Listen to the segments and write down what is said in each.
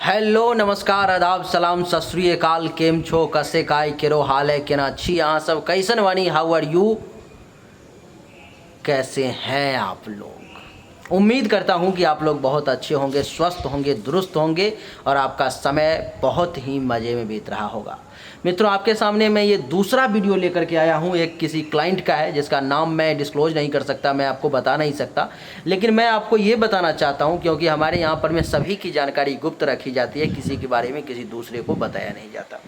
Hello नमस्कार आदाब सलाम सत श्री अकाल। केम छो कसे काय केरो हाल है केना अच्छी यहाँ सब कैसन वानी हाउ आर यू, कैसे हैं आप लोग। उम्मीद करता हूँ कि आप लोग बहुत अच्छे होंगे, स्वस्थ होंगे, दुरुस्त होंगे और आपका समय बहुत ही मज़े में बीत रहा होगा। मित्रों, आपके सामने मैं ये दूसरा वीडियो लेकर के आया हूँ। एक किसी क्लाइंट का है जिसका नाम मैं डिस्क्लोज नहीं कर सकता, मैं आपको बता नहीं सकता, लेकिन मैं आपको ये बताना चाहता हूँ क्योंकि हमारे यहाँ पर में सभी की जानकारी गुप्त रखी जाती है, किसी के बारे में किसी दूसरे को बताया नहीं जाता।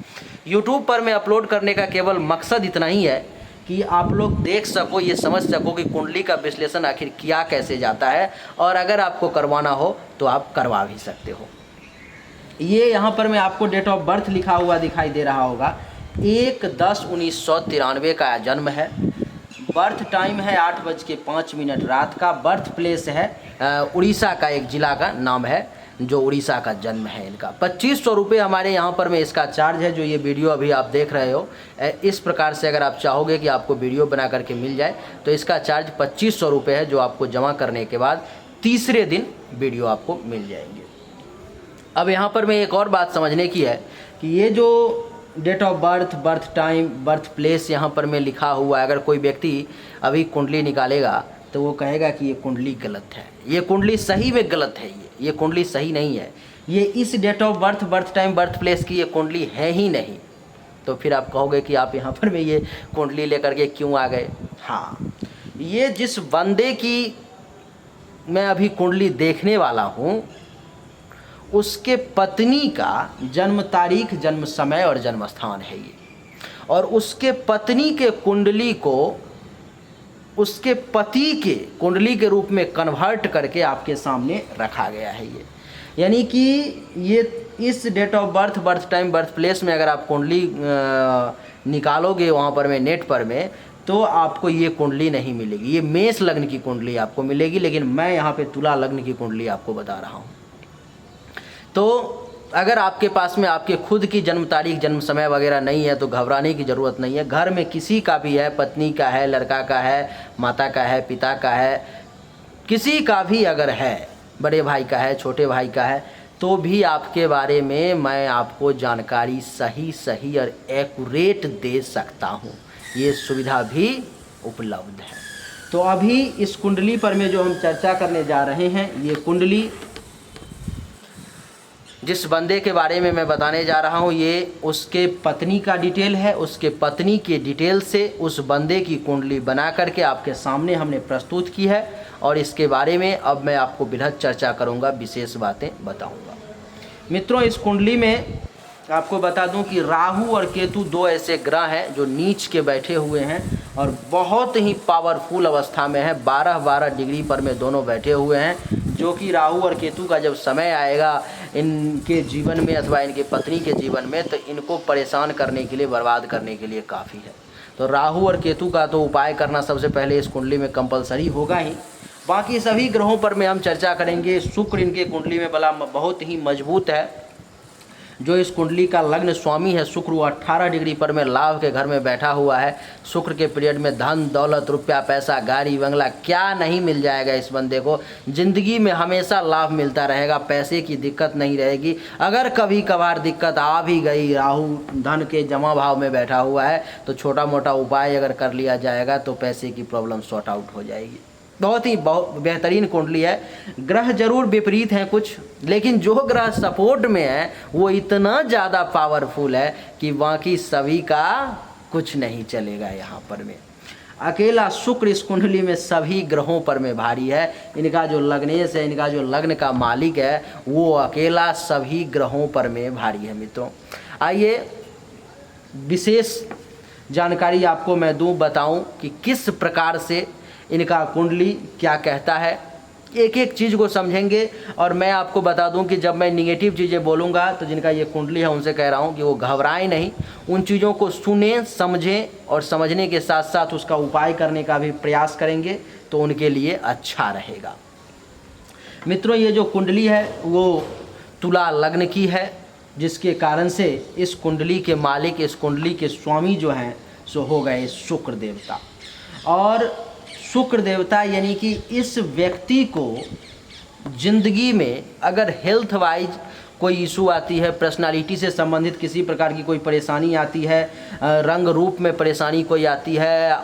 यूट्यूब पर मैं अपलोड करने का केवल मकसद इतना ही है कि आप लोग देख सको, ये समझ सको कि कुंडली का विश्लेषण आखिर किया कैसे जाता है, और अगर आपको करवाना हो तो आप करवा भी सकते हो। ये यहाँ पर मैं आपको डेट ऑफ बर्थ लिखा हुआ दिखाई दे रहा होगा। 1/10/1993 का जन्म है। बर्थ टाइम है 8:05 रात का। बर्थ प्लेस है उड़ीसा का एक ज़िला का नाम है, जो उड़ीसा का जन्म है इनका। 2500 रुपये हमारे यहाँ पर में इसका चार्ज है। जो ये वीडियो अभी आप देख रहे हो, इस प्रकार से अगर आप चाहोगे कि आपको वीडियो बना करके मिल जाए तो इसका चार्ज 2500 रुपये है, जो आपको जमा करने के बाद तीसरे दिन वीडियो आपको मिल जाएंगे। अब यहाँ पर मैं एक और बात समझने की है कि ये जो date of birth, birth time, birth place यहाँ पर में लिखा हुआ है, अगर कोई व्यक्ति अभी कुंडली निकालेगा तो वो कहेगा कि ये कुंडली गलत है, ये कुंडली सही में गलत है, ये कुंडली सही नहीं है, ये इस date of birth, birth time, birth place की ये कुंडली है ही नहीं। तो फिर आप कहोगे कि आप यहाँ पर में ये कुंडली लेकर के क्यों आ गए। हाँ, ये जिस बंदे की मैं अभी कुंडली देखने वाला हूँ, उसके पत्नी का जन्म तारीख, जन्म समय और जन्म स्थान है ये, और उसके पत्नी के कुंडली को उसके पति के कुंडली के रूप में कन्वर्ट करके आपके सामने रखा गया है ये। यानी कि ये इस date of birth, birth time, birth place में अगर आप कुंडली निकालोगे वहाँ पर में नेट पर में, तो आपको ये कुंडली नहीं मिलेगी। ये मेष लग्न की कुंडली आपको मिलेगी, लेकिन मैं यहाँ पे तुला लग्न की कुंडली आपको बता रहा हूँ। तो अगर आपके पास में आपके खुद की जन्म तारीख, जन्म समय वगैरह नहीं है तो घबराने की ज़रूरत नहीं है। घर में किसी का भी है, पत्नी का है, लड़का का है, माता का है, पिता का है, किसी का भी अगर है, बड़े भाई का है, छोटे भाई का है, तो भी आपके बारे में मैं आपको जानकारी सही और एक्यूरेट दे सकता हूँ। ये सुविधा भी उपलब्ध है। तो अभी इस कुंडली पर में जो हम चर्चा करने जा रहे हैं, ये कुंडली जिस बंदे के बारे में मैं बताने जा रहा हूँ, ये उसके पत्नी का डिटेल है। उसके पत्नी के डिटेल से उस बंदे की कुंडली बना करके आपके सामने हमने प्रस्तुत की है, और इसके बारे में अब मैं आपको बृहद चर्चा करूँगा, विशेष बातें बताऊँगा। मित्रों, इस कुंडली में आपको बता दूं कि राहु और केतु दो ऐसे ग्रह हैं जो नीच के बैठे हुए हैं और बहुत ही पावरफुल अवस्था में है। 12-12 डिग्री पर में दोनों बैठे हुए हैं, जो कि राहु और केतु का जब समय आएगा इनके जीवन में अथवा इनके पत्नी के जीवन में, तो इनको परेशान करने के लिए, बर्बाद करने के लिए काफ़ी है। तो राहु और केतु का तो उपाय करना सबसे पहले इस कुंडली में कंपलसरी होगा ही। बाकी सभी ग्रहों पर में हम चर्चा करेंगे। शुक्र इनके कुंडली में बला बहुत ही मजबूत है। जो इस कुंडली का लग्न स्वामी है शुक्र, वो 18 डिग्री पर में लाभ के घर में बैठा हुआ है। शुक्र के पीरियड में धन दौलत, रुपया पैसा, गाड़ी बंगला क्या नहीं मिल जाएगा इस बंदे को। ज़िंदगी में हमेशा लाभ मिलता रहेगा, पैसे की दिक्कत नहीं रहेगी। अगर कभी कभार दिक्कत आ भी गई, राहु धन के जमा भाव में बैठा हुआ है, तो छोटा मोटा उपाय अगर कर लिया जाएगा तो पैसे की प्रॉब्लम सॉर्ट आउट हो जाएगी। बहुत बेहतरीन कुंडली है। ग्रह जरूर विपरीत हैं कुछ, लेकिन जो ग्रह सपोर्ट में है वो इतना ज़्यादा पावरफुल है कि बाकी सभी का कुछ नहीं चलेगा। यहाँ पर में अकेला शुक्र इस कुंडली में सभी ग्रहों पर में भारी है। इनका जो लग्नेश है, इनका जो लग्न का मालिक है, वो अकेला सभी ग्रहों पर में भारी है। मित्रों, आइए विशेष जानकारी आपको मैं दूँ, बताऊँ कि किस प्रकार से इनका कुंडली क्या कहता है। एक एक चीज़ को समझेंगे, और मैं आपको बता दूं कि जब मैं निगेटिव चीज़ें बोलूँगा तो जिनका ये कुंडली है उनसे कह रहा हूँ कि वो घबराएं नहीं, उन चीज़ों को सुनें, समझें, और समझने के साथ साथ उसका उपाय करने का भी प्रयास करेंगे तो उनके लिए अच्छा रहेगा। मित्रों, ये जो कुंडली है वो तुला लग्न की है, जिसके कारण से इस कुंडली के मालिक, इस कुंडली के स्वामी जो हैं सो हो गए शुक्र देवता। और शुक्र देवता यानी कि इस व्यक्ति को जिंदगी में अगर हेल्थ वाइज कोई इशू आती है, पर्सनालिटी से संबंधित किसी प्रकार की कोई परेशानी आती है, रंग रूप में परेशानी कोई आती है,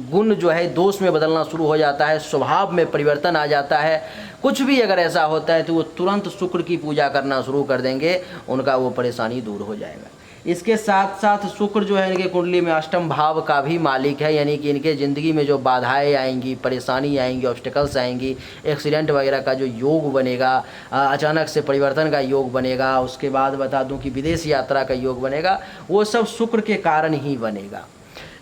गुण जो है दोष में बदलना शुरू हो जाता है, स्वभाव में परिवर्तन आ जाता है, कुछ भी अगर ऐसा होता है तो वो तुरंत शुक्र की पूजा करना शुरू कर देंगे, उनका वो परेशानी दूर हो जाएगा। इसके साथ साथ शुक्र जो है इनके कुंडली में अष्टम भाव का भी मालिक है, यानी कि इनके ज़िंदगी में जो बाधाएं आएंगी, परेशानी आएंगी, ऑब्स्टिकल्स आएंगी, एक्सीडेंट वगैरह का जो योग बनेगा, अचानक से परिवर्तन का योग बनेगा, उसके बाद बता दूं कि विदेश यात्रा का योग बनेगा, वो सब शुक्र के कारण ही बनेगा।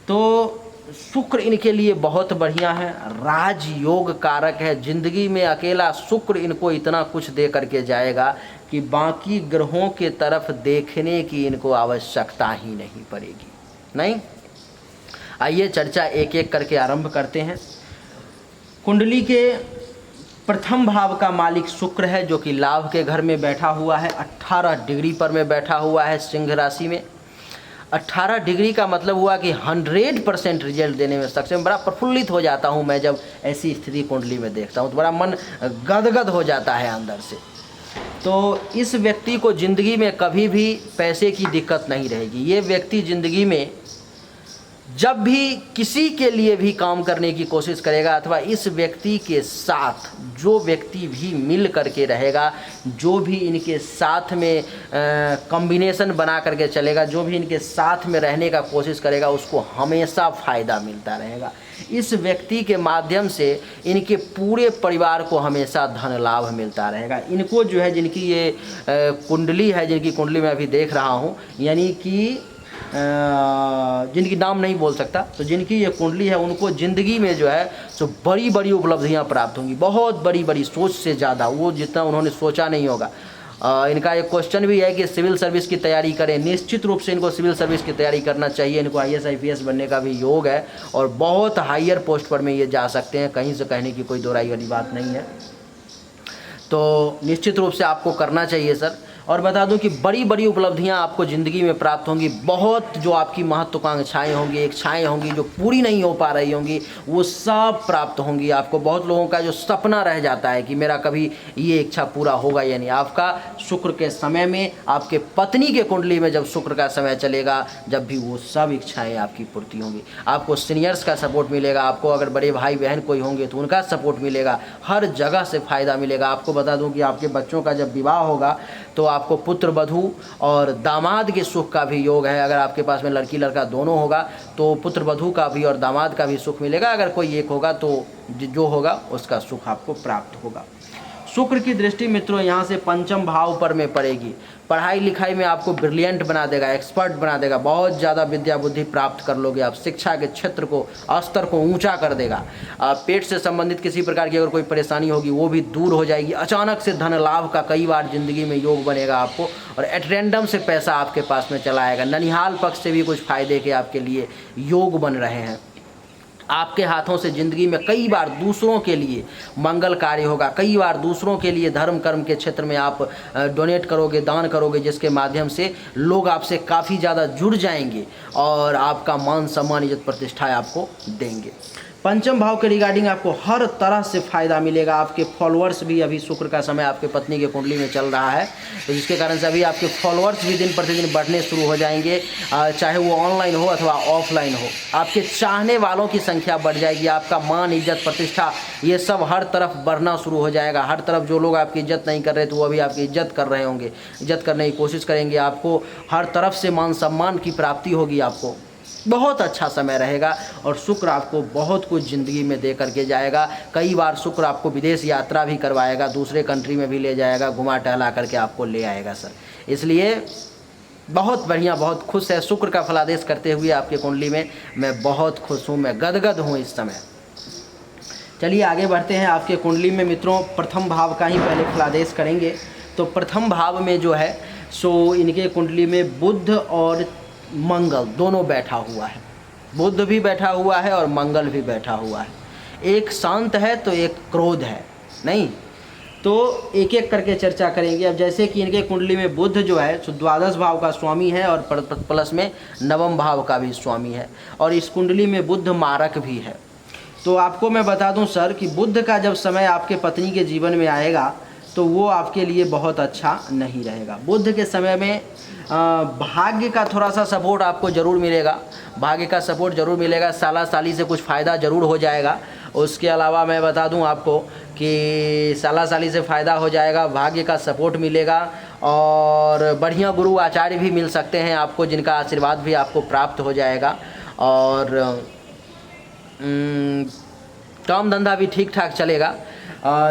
तो शुक्र इनके लिए बहुत बढ़िया है, राजयोग कारक है। जिंदगी में अकेला शुक्र इनको इतना कुछ दे करके जाएगा कि बाकी ग्रहों के तरफ देखने की इनको आवश्यकता ही नहीं पड़ेगी। नहीं, आइए चर्चा एक एक करके आरंभ करते हैं। कुंडली के प्रथम भाव का मालिक शुक्र है, जो कि लाभ के घर में बैठा हुआ है, 18 डिग्री पर में बैठा हुआ है सिंह राशि में। 18 डिग्री का मतलब हुआ कि 100% रिजल्ट देने में सक्षम। बड़ा प्रफुल्लित हो जाता हूँ मैं जब ऐसी स्थिति कुंडली में देखता हूँ, तो बड़ा मन गदगद हो जाता है अंदर से। तो इस व्यक्ति को ज़िंदगी में कभी भी पैसे की दिक्कत नहीं रहेगी। ये व्यक्ति ज़िंदगी में जब भी किसी के लिए भी काम करने की कोशिश करेगा, अथवा इस व्यक्ति के साथ जो व्यक्ति भी मिल करके रहेगा, जो भी इनके साथ में कॉम्बिनेशन बना करके चलेगा, जो भी इनके साथ में रहने का कोशिश करेगा, उसको हमेशा फ़ायदा मिलता रहेगा। इस व्यक्ति के माध्यम से इनके पूरे परिवार को हमेशा धन लाभ मिलता रहेगा। इनको जो है, जिनकी ये कुंडली है, जिनकी कुंडली मैं अभी देख रहा हूँ, यानी कि जिनकी नाम नहीं बोल सकता, तो जिनकी ये कुंडली है, उनको ज़िंदगी में जो है सो बड़ी बड़ी उपलब्धियां प्राप्त होंगी, बहुत बड़ी बड़ी, सोच से ज़्यादा, वो जितना उन्होंने सोचा नहीं होगा। इनका एक क्वेश्चन भी है कि सिविल सर्विस की तैयारी करें। निश्चित रूप से इनको सिविल सर्विस की तैयारी करना चाहिए। इनको IAS IPS बनने का भी योग है और बहुत हायर पोस्ट पर में ये जा सकते हैं, कहीं से कहने की कोई दो राय वाली बात नहीं है। तो निश्चित रूप से आपको करना चाहिए सर। और बता दूं कि बड़ी बड़ी उपलब्धियां आपको ज़िंदगी में प्राप्त होंगी। बहुत जो आपकी महत्वाकांक्षाएं होंगी, इच्छाएं होंगी जो पूरी नहीं हो पा रही होंगी, वो सब प्राप्त होंगी आपको। बहुत लोगों का जो सपना रह जाता है कि मेरा कभी ये इच्छा पूरा होगा या नहीं, आपका शुक्र के समय में, आपके पत्नी के कुंडली में जब शुक्र का समय चलेगा, जब भी वो सब इच्छाएँ आपकी पूर्ति होंगी। आपको सीनियर्स का सपोर्ट मिलेगा, आपको अगर बड़े भाई बहन कोई होंगे तो उनका सपोर्ट मिलेगा, हर जगह से फ़ायदा मिलेगा। आपको बता दूँ कि आपके बच्चों का जब विवाह होगा तो आपको पुत्र वधू और दामाद के सुख का भी योग है। अगर आपके पास में लड़की लड़का दोनों होगा तो पुत्र वधू का भी और दामाद का भी सुख मिलेगा। अगर कोई एक होगा तो जो होगा उसका सुख आपको प्राप्त होगा। शुक्र की दृष्टि मित्रों यहाँ से पंचम भाव पर में पड़ेगी। पढ़ाई लिखाई में आपको ब्रिलियंट बना देगा, एक्सपर्ट बना देगा, बहुत ज़्यादा विद्या बुद्धि प्राप्त कर लोगे आप। शिक्षा के क्षेत्र को, स्तर को ऊंचा कर देगा। पेट से संबंधित किसी प्रकार की अगर कोई परेशानी होगी वो भी दूर हो जाएगी। अचानक से धन लाभ का कई बार ज़िंदगी में योग बनेगा आपको, और एट रैंडम से पैसा आपके पास में चला आएगा। ननिहाल पक्ष से भी कुछ फ़ायदे के आपके लिए योग बन रहे हैं। आपके हाथों से ज़िंदगी में कई बार दूसरों के लिए मंगल कार्य होगा, कई बार दूसरों के लिए धर्म कर्म के क्षेत्र में आप डोनेट करोगे, दान करोगे, जिसके माध्यम से लोग आपसे काफ़ी ज़्यादा जुड़ जाएंगे और आपका मान सम्मान इज्जत प्रतिष्ठा आपको देंगे। पंचम भाव के रिगार्डिंग आपको हर तरह से फ़ायदा मिलेगा। आपके फॉलोअर्स भी, अभी शुक्र का समय आपके पत्नी के कुंडली में चल रहा है, तो जिसके कारण से अभी आपके फॉलोअर्स भी दिन प्रतिदिन बढ़ने शुरू हो जाएंगे, चाहे वो ऑनलाइन हो अथवा ऑफलाइन हो। आपके चाहने वालों की संख्या बढ़ जाएगी, आपका मान इज्जत प्रतिष्ठा ये सब हर तरफ बढ़ना शुरू हो जाएगा। हर तरफ जो लोग आपकी इज्जत नहीं कर रहे तो वो अभी आपकी इज्जत कर रहे होंगे, इज्जत करने की कोशिश करेंगे। आपको हर तरफ से मान सम्मान की प्राप्ति होगी। आपको बहुत अच्छा समय रहेगा और शुक्र आपको बहुत कुछ ज़िंदगी में दे करके जाएगा। कई बार शुक्र आपको विदेश यात्रा भी करवाएगा, दूसरे कंट्री में भी ले जाएगा, घुमा टहला करके आपको ले आएगा सर। इसलिए बहुत बढ़िया, बहुत खुश है। शुक्र का फलादेश करते हुए आपके कुंडली में मैं बहुत खुश हूँ, मैं गदगद हूँ इस समय। चलिए आगे बढ़ते हैं। आपके कुंडली में मित्रों प्रथम भाव का ही पहले फलादेश करेंगे। तो प्रथम भाव में जो है सो इनके कुंडली में बुध और मंगल दोनों बैठा हुआ है। बुध भी बैठा हुआ है और मंगल भी बैठा हुआ है। एक शांत है तो एक क्रोध है, नहीं तो एक एक करके चर्चा करेंगे। अब जैसे कि इनके कुंडली में बुध जो है तो द्वादश भाव का स्वामी है और प्लस में नवम भाव का भी स्वामी है, और इस कुंडली में बुध मारक भी है। तो आपको मैं बता दूं सर कि बुध का जब समय आपके पत्नी के जीवन में आएगा तो वो आपके लिए बहुत अच्छा नहीं रहेगा। बुध के समय में भाग्य का थोड़ा सा सपोर्ट आपको ज़रूर मिलेगा, भाग्य का सपोर्ट ज़रूर मिलेगा, साला साली से कुछ फ़ायदा ज़रूर हो जाएगा। उसके अलावा मैं बता दूं आपको कि साला साली से फ़ायदा हो जाएगा, भाग्य का सपोर्ट मिलेगा और बढ़िया गुरु आचार्य भी मिल सकते हैं आपको, जिनका आशीर्वाद भी आपको प्राप्त हो जाएगा। और काम धंधा भी ठीक ठाक चलेगा।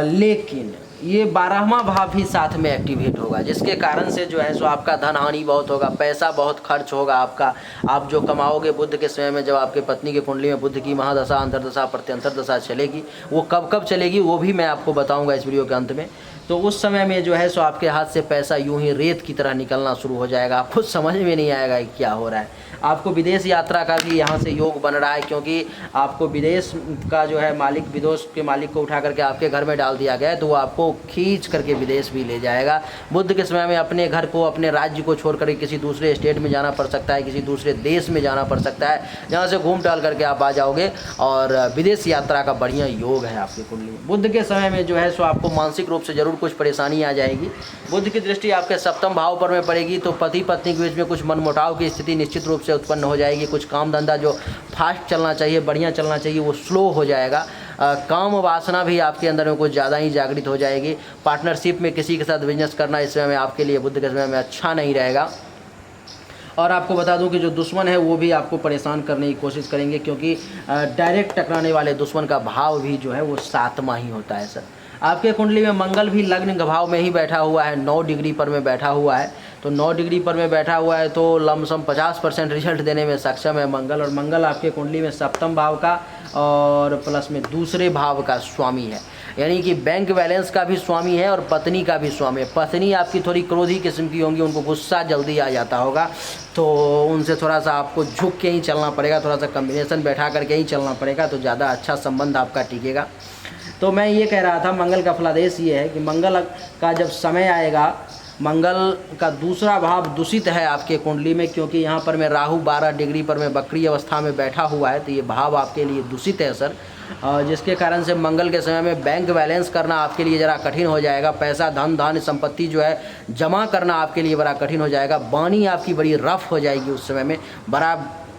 लेकिन ये 12वां भाव भी साथ में एक्टिवेट होगा, जिसके कारण से जो है सो आपका धन हानि बहुत होगा, पैसा बहुत खर्च होगा आपका। आप जो कमाओगे बुध के समय में, जब आपके पत्नी के कुंडली में बुध की महादशा, अंतरदशा, प्रत्यंतर दशा चलेगी, वो कब कब चलेगी वो भी मैं आपको बताऊंगा इस वीडियो के अंत में। तो उस समय में जो है सो आपके हाथ से पैसा यूं ही रेत की तरह निकलना शुरू हो जाएगा, आपको समझ में नहीं आएगा कि क्या हो रहा है। आपको विदेश यात्रा का भी यहाँ से योग बन रहा है, क्योंकि आपको विदेश का जो है मालिक, विदेश के मालिक को उठा करके आपके घर में डाल दिया गया है, तो वो आपको खींच करके विदेश भी ले जाएगा। बुध के समय में अपने घर को, अपने राज्य को छोड़ करके किसी दूसरे स्टेट में जाना पड़ सकता है, किसी दूसरे देश में जाना पड़ सकता है, जहाँ से घूम टहल करके आप आ जाओगे और विदेश यात्रा का बढ़िया योग है आपकी कुंडली में। बुध के समय में जो है सो आपको मानसिक रूप से ज़रूर कुछ परेशानी आ जाएगी। बुध की दृष्टि आपके सप्तम भाव पर में पड़ेगी, तो पति पत्नी के बीच में कुछ मनमुटाव की स्थिति निश्चित रूप से उत्पन्न हो जाएगी। कुछ काम धंधा जो फास्ट चलना चाहिए, बढ़िया चलना चाहिए, वो स्लो हो जाएगा। काम वासना भी आपके अंदर में कुछ ज़्यादा ही जागृत हो जाएगी। पार्टनरशिप में किसी के साथ बिजनेस करना इस समय में आपके लिए बुध के समय में अच्छा नहीं रहेगा। और आपको बता दूं कि जो दुश्मन है वो भी आपको परेशान करने की कोशिश करेंगे, क्योंकि डायरेक्ट टकराने वाले दुश्मन का भाव भी जो है वो 7वां ही होता है सर। आपके कुंडली में मंगल भी लग्न भाव में ही बैठा हुआ है, 9 डिग्री पर में बैठा हुआ है। तो 9 डिग्री पर में बैठा हुआ है तो लमसम 50% रिजल्ट देने में सक्षम है मंगल। और मंगल आपके कुंडली में सप्तम भाव का और प्लस में दूसरे भाव का स्वामी है, यानी कि बैंक बैलेंस का भी स्वामी है और पत्नी का भी स्वामी है। पत्नी आपकी थोड़ी क्रोधी किस्म की होंगी, उनको गुस्सा जल्दी आ जाता होगा, तो उनसे थोड़ा सा आपको झुक के ही चलना पड़ेगा, थोड़ा सा कम्बिनेशन बैठा करके ही चलना पड़ेगा, तो ज़्यादा अच्छा संबंध आपका टिकेगा। तो मैं ये कह रहा था, मंगल का फलादेश ये है कि मंगल का जब समय आएगा, मंगल का दूसरा भाव दूषित है आपके कुंडली में, क्योंकि यहाँ पर मैं राहु 12 डिग्री पर में वक्री अवस्था में बैठा हुआ है, तो ये भाव आपके लिए दूषित है सर। जिसके कारण से मंगल के समय में बैंक बैलेंस करना आपके लिए ज़रा कठिन हो जाएगा। पैसा, धन, धान्य, संपत्ति जो है जमा करना आपके लिए बड़ा कठिन हो जाएगा। वाणी आपकी बड़ी रफ हो जाएगी उस समय में, बड़ा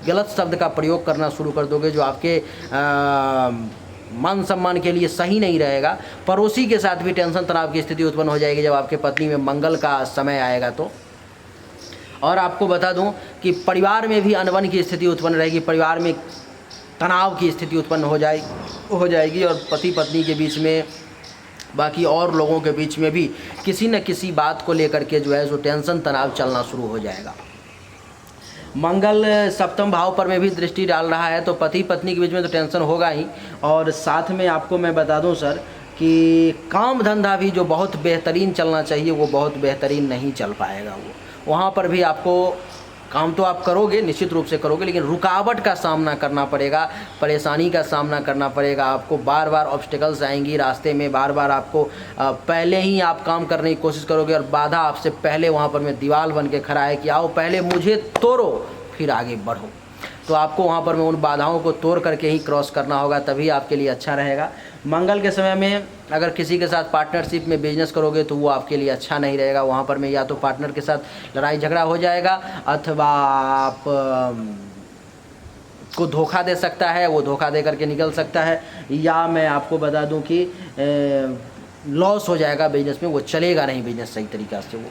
गलत शब्द का प्रयोग करना शुरू कर दोगे, जो आपके मान सम्मान के लिए सही नहीं रहेगा। पड़ोसी के साथ भी टेंशन तनाव की स्थिति उत्पन्न हो जाएगी जब आपके पत्नी में मंगल का समय आएगा तो। और आपको बता दूं कि परिवार में भी अनबन की स्थिति उत्पन्न रहेगी, परिवार में तनाव की स्थिति उत्पन्न हो जाएगी और पति पत्नी के बीच में, बाकी और लोगों के बीच में भी किसी न किसी बात को लेकर के जो है सो टेंशन तनाव चलना शुरू हो जाएगा। मंगल सप्तम भाव पर में भी दृष्टि डाल रहा है, तो पति पत्नी के बीच में तो टेंशन होगा ही। और साथ में आपको मैं बता दूं सर कि काम धंधा भी जो बहुत बेहतरीन चलना चाहिए वो बहुत बेहतरीन नहीं चल पाएगा। वहाँ पर भी आपको काम तो आप करोगे, निश्चित रूप से करोगे, लेकिन रुकावट का सामना करना पड़ेगा, परेशानी का सामना करना पड़ेगा। आपको बार बार ऑब्स्टिकल्स आएंगी रास्ते में, बार बार आपको पहले ही आप काम करने की कोशिश करोगे और बाधा आपसे पहले वहाँ पर में दीवार बन के खड़ा है कि आओ पहले मुझे तोड़ो फिर आगे बढ़ो। तो आपको वहाँ पर में उन बाधाओं को तोड़ करके ही क्रॉस करना होगा, तभी आपके लिए अच्छा रहेगा। मंगल के समय में अगर किसी के साथ पार्टनरशिप में बिजनेस करोगे तो वो आपके लिए अच्छा नहीं रहेगा। वहाँ पर में या तो पार्टनर के साथ लड़ाई झगड़ा हो जाएगा, अथवा आप को धोखा दे सकता है, वो धोखा दे करके निकल सकता है, या मैं आपको बता दूं कि लॉस हो जाएगा बिजनेस में, वो चलेगा नहीं बिजनेस सही तरीक़ा से। वो